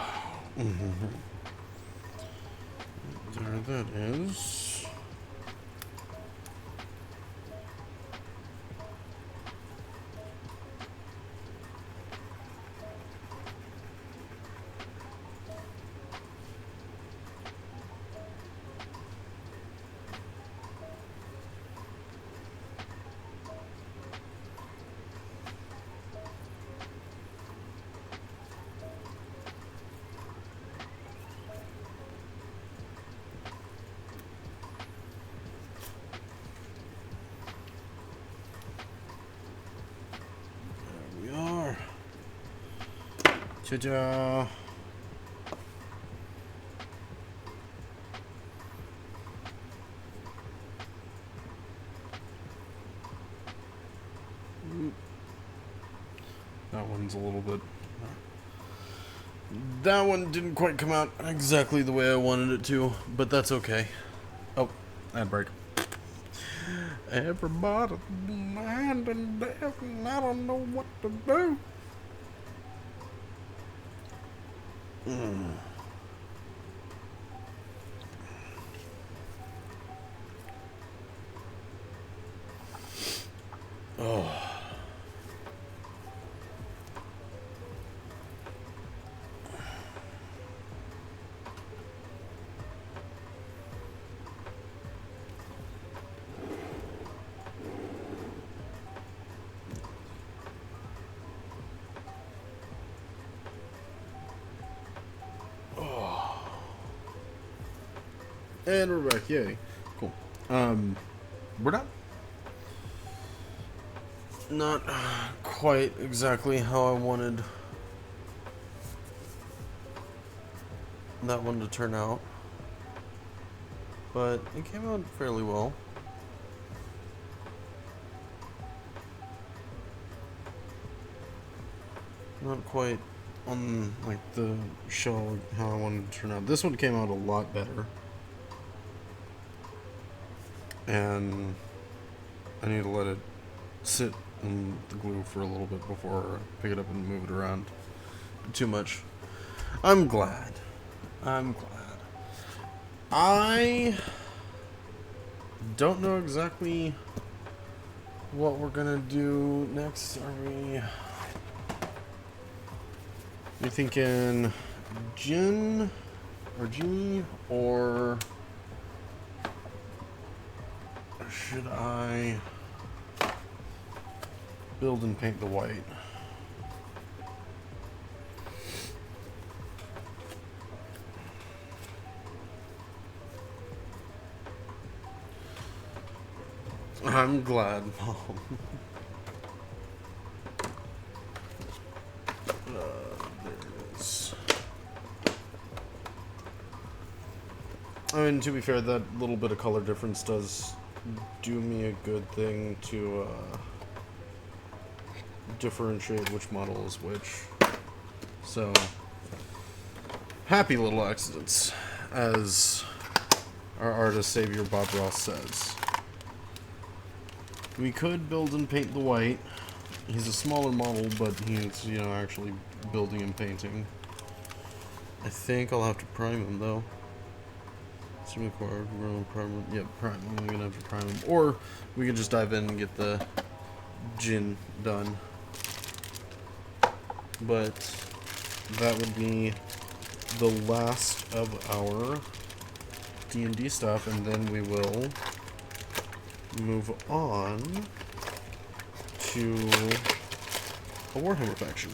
There that is. Ta-da! That one's a little bit... That one didn't quite come out exactly the way I wanted it to, but that's okay. Oh, ad break. Everybody blind and deaf and I don't know what to do. Oh. And we're back, yay. Cool. We're done. Not quite exactly how I wanted that one to turn out, but it came out fairly well. Not quite on like the shell how I wanted to turn out. This one came out a lot better. And I need to let it sit in the glue for a little bit before I pick it up and move it around too much. I'm glad. I don't know exactly what we're gonna do next. Are we you're thinking gin or genie, or should I build and paint the white? I'm glad, Mom. There it is. I mean, to be fair, that little bit of color difference does do me a good thing to differentiate which model is which. So, happy little accidents, as our artist savior Bob Ross says. We could build and paint the white. He's a smaller model, but he's, you know, actually building and painting. I think I'll have to prime him, though. Prime. Yep, prime. I'm gonna have to prime him. Or we can just dive in and get the gin done. But that would be the last of our D&D stuff, and then we will move on to a Warhammer faction.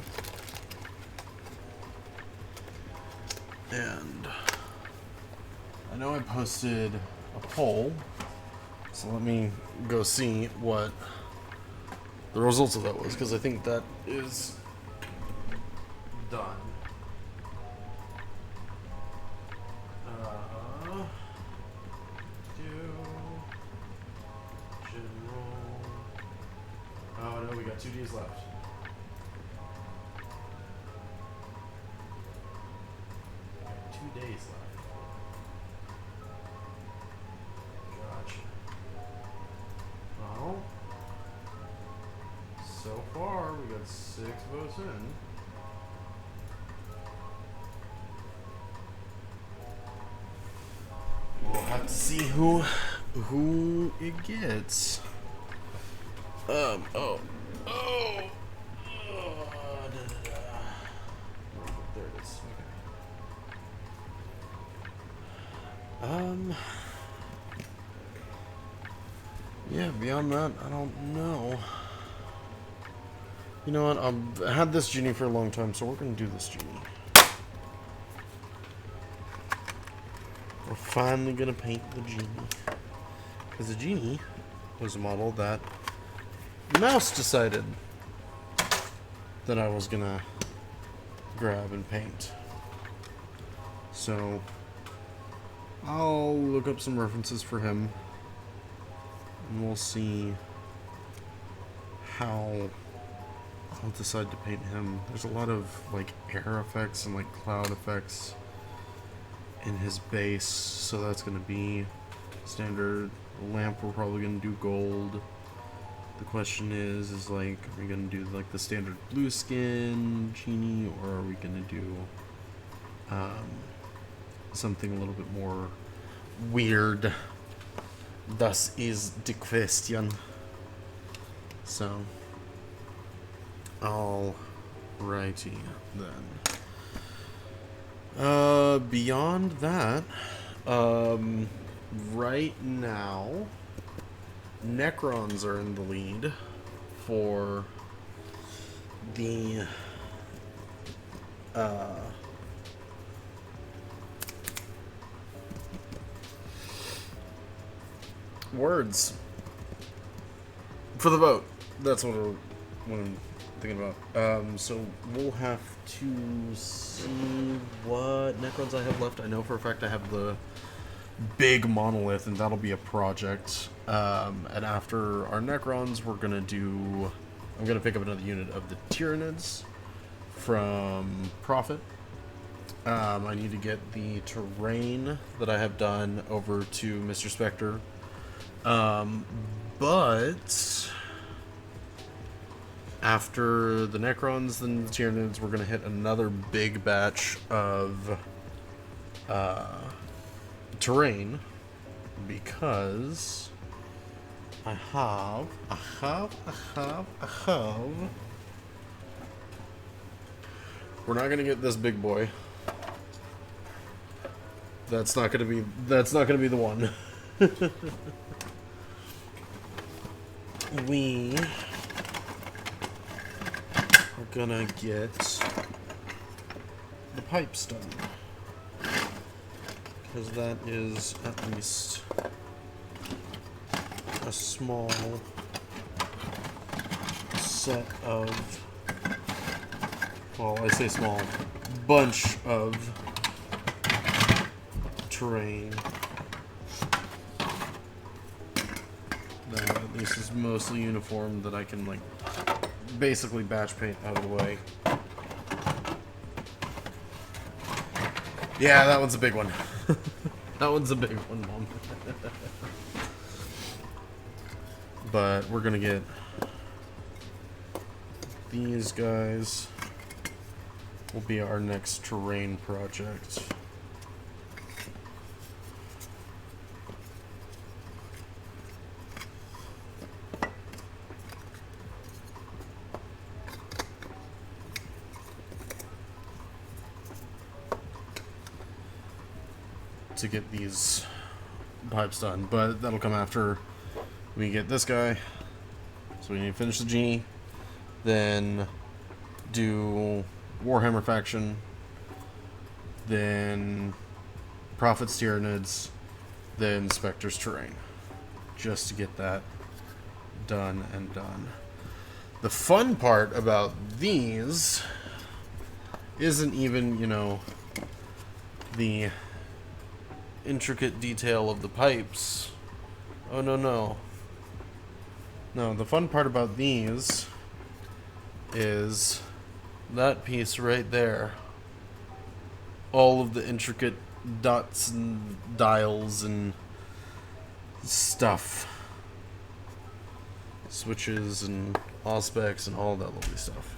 And I know I posted a poll, so let me go see what the results of that was, because I think that is done. Oh no, we got 2 Ds left. We got 2 days left. Gotcha. Well, so far we got 6 votes in. see who it gets. Oh. There it is. Okay. Yeah, beyond that, I don't know. You know what? I've had this genie for a long time, so we're gonna do this genie. We're finally gonna paint the genie. Because the genie was a model that Mouse decided that I was gonna grab and paint. So I'll look up some references for him and we'll see how I'll decide to paint him. There's a lot of like air effects and like cloud effects in his base, so that's gonna be standard. The lamp we're probably gonna do gold. The question is like, are we gonna do like the standard blue skin genie, or are we gonna do something a little bit more weird? Das ist die Question. So, alrighty then. Beyond that, right now, Necrons are in the lead for the words for the vote. That's what I'm thinking about. So we'll have to see what Necrons I have left. I know for a fact I have the big monolith, and that'll be a project. And after our Necrons, I'm gonna pick up another unit of the Tyranids from Prophet. I need to get the terrain that I have done over to Mr. Spectre. But after the Necrons and the Tyranids, we're gonna hit another big batch of terrain, because I have we're not gonna get this big boy. That's not gonna be the one. We are gonna get the pipes done, because that is at least a small set of, well, I say small, bunch of terrain that at least is mostly uniform, that I can like basically batch paint out of the way. Yeah, that one's a big one. That one's a big one, Mom. But we're gonna get these guys. Will be our next terrain project. To get these pipes done, but that'll come after we get this guy. So we need to finish the genie, then do Warhammer faction, then Prophet's Tyranids, then Spectre's terrain, just to get that done and done. The fun part about these isn't even, you know, the intricate detail of the pipes. Oh, no. No, the fun part about these is that piece right there. All of the intricate dots and dials and stuff. Switches and aspects and all that lovely stuff.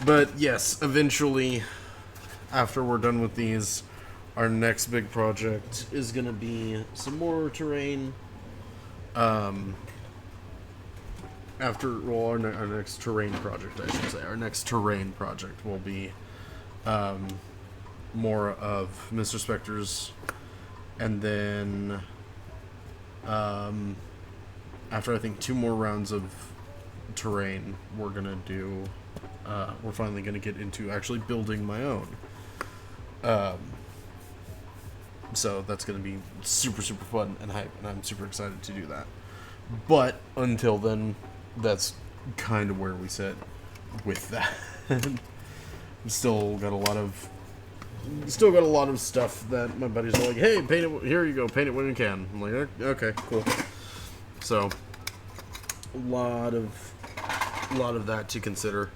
But yes, eventually, after we're done with these, our next big project is going to be some more terrain. Our next terrain project, I should say. Our next terrain project will be more of Mr. Spectre's, and then after I think 2 more rounds of terrain, we're gonna do. We're finally gonna get into actually building my own. So that's gonna be super fun and hype, and I'm super excited to do that. But until then, that's kind of where we sit with that. Still got a lot of stuff that my buddies are like, hey, paint it, here you go, paint it when you can. I'm like, okay, cool. So a lot of that to consider.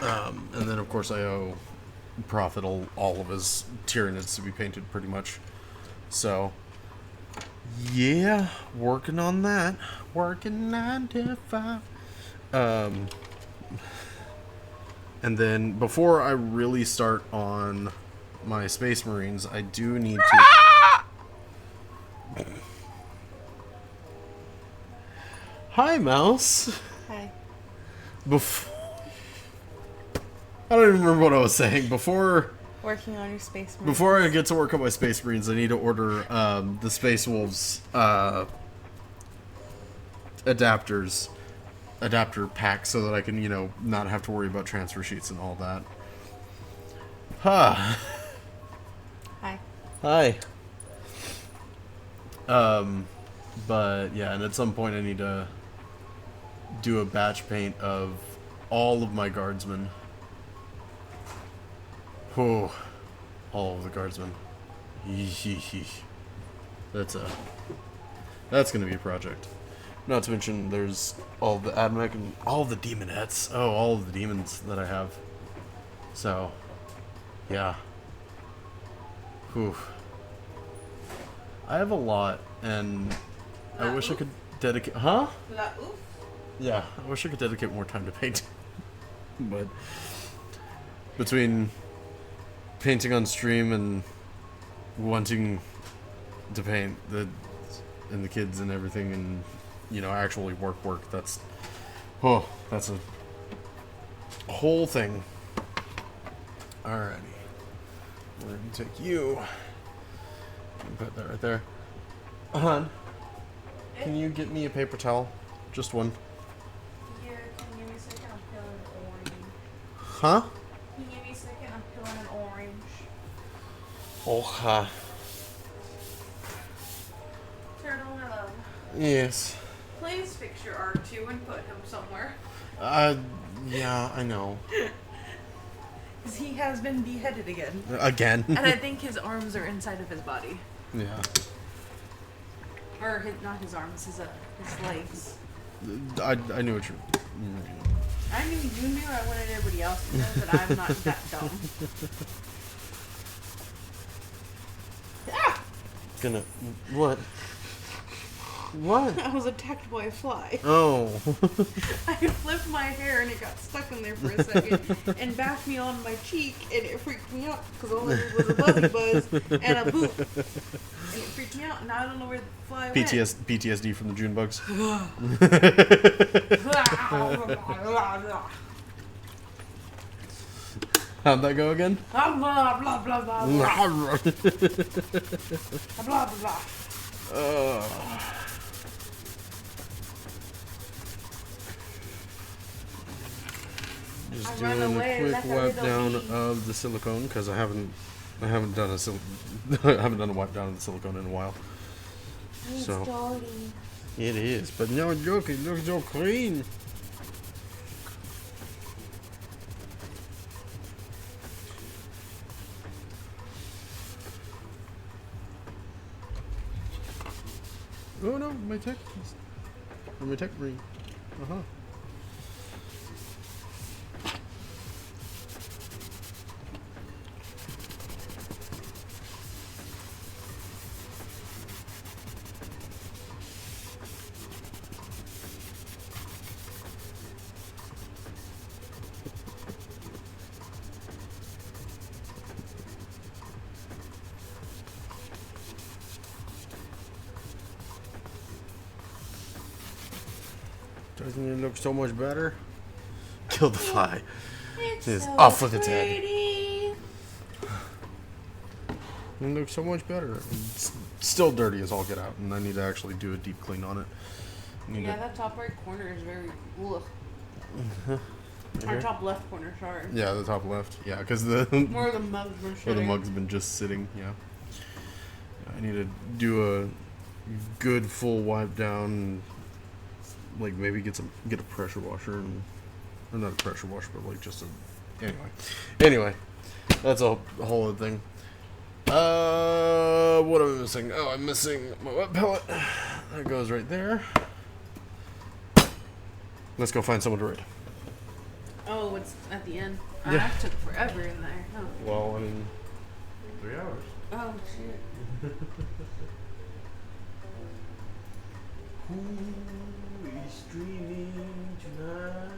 And then of course I owe Prophet all of his Tyranids to be painted pretty much. So yeah, working on that. Working 9 to 5. And then before I really start on my Space Marines, I do need to. Hi, Mouse. Hi. I don't even remember what I was saying before. Working on your Space Marines. Before I get to work on my Space Marines, I need to order the Space Wolves adapter pack so that I can, not have to worry about transfer sheets and all that. Hi. Hi. But yeah, and at some point I need to do a batch paint of all of my guardsmen. Oh, all of the guardsmen. That's gonna be a project. Not to mention, there's all the Admech and all the demonettes. Oh, all of the demons that I have. So, yeah. Whew. I have a lot, and I wish I could dedicate. Huh? Yeah, I wish I could dedicate more time to painting. But between painting on stream and wanting to paint and the kids and everything, and actually work, that's a whole thing. Alrighty, we're gonna take you and put that right there. Hon, can you get me a paper towel? Just one. Yeah, can you give me a second? I'm peeling an orange. Huh? Can you give me a second? I'm peeling an orange. Oh, Turtle, my love. yes. Please fix your R2 and put him somewhere. Yeah, I know. Because he has been beheaded again. Again. And I think his arms are inside of his body. Yeah. Or not his arms, his legs. I knew what you. I knew you knew. I wanted everybody else to know that I'm not that dumb. Ah! Gonna what? What? I was attacked by a fly. Oh. I flipped my hair and it got stuck in there for a second and backed me on my cheek, and it freaked me out because all I did was a buzzy buzz and a boop. And it freaked me out, and now I don't know where the fly went. PTSD from the June bugs. How'd that go again? Blah, blah, blah, blah, blah. Blah, blah, blah. Just I doing ran away, a quick left a wipe little down bee. of the silicone because I haven't done a wipe down of the silicone in a while. It's So dirty. it is, but no joke, it looks so clean. Oh no, my tech ring. Uh-huh. Doesn't it look so much better? Kill the fly. It's It's so off with its head. pretty. It looks so much better. It's still dirty as all get out, and I need to actually do a deep clean on it. Yeah, that top right corner is very. Ugh. Or top left corner, sorry. Yeah, the top left. Yeah, because the More of the mugs were where the shitting. mug's been just sitting. Yeah. I need to do a good full wipe down. And, like maybe get a pressure washer and, or not a pressure washer, but like just a. Anyway, that's a whole other thing. What am I missing? Oh, I'm missing my wet pellet. That goes right there. Let's go find someone to raid. Oh, it's at the end. Yeah. That took forever in there. Huh? Well, I mean, 3 hours. Oh, shit. Who is dreaming tonight?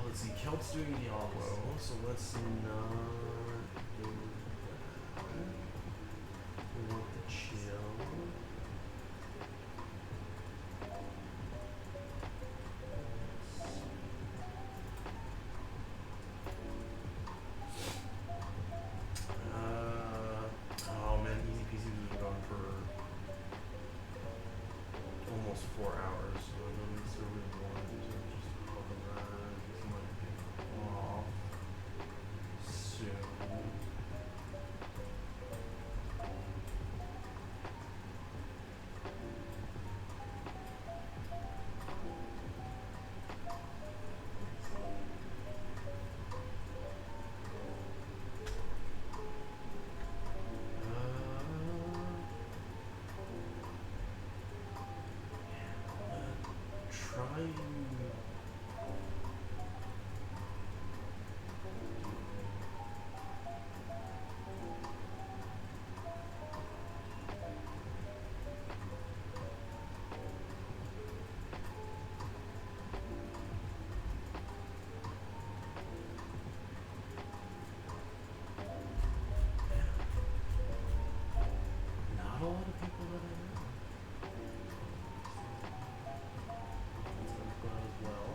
Let's see. Kelt's doing Diablo, so let's not do that. We want the chill. Oh man, Easy Peasy was gone for almost 4 hours. So I don't necessarily want to just cover that. This might get off soon. Try and not a lot of people that I know. As well.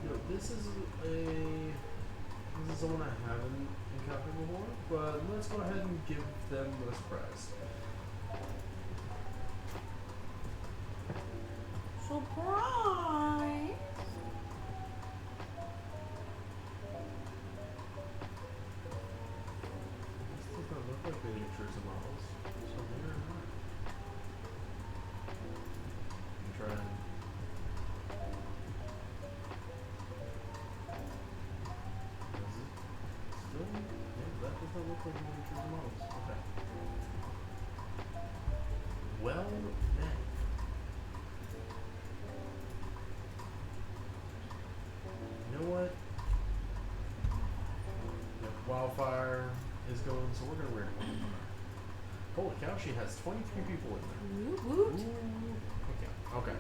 You know, this is someone I haven't encountered before, but let's go ahead and give them a surprise. Surprise! This does not look like the intrusive models, so they're not. Try and still, yeah, that does not look like the intrusive models. Okay. Well then. You know what? Yep, Wildfire is going, so we're gonna wear it. Holy cow, she has 23 people in there. Woot woot. Ooh, okay.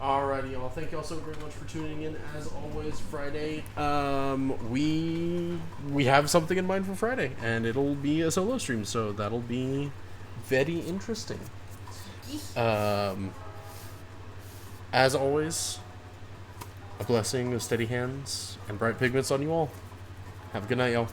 Alrighty, y'all. Thank y'all so very much for tuning in. As always, Friday, we have something in mind for Friday, and it'll be a solo stream, so that'll be very interesting. As always, a blessing of steady hands and bright pigments on you all. Have a good night, y'all.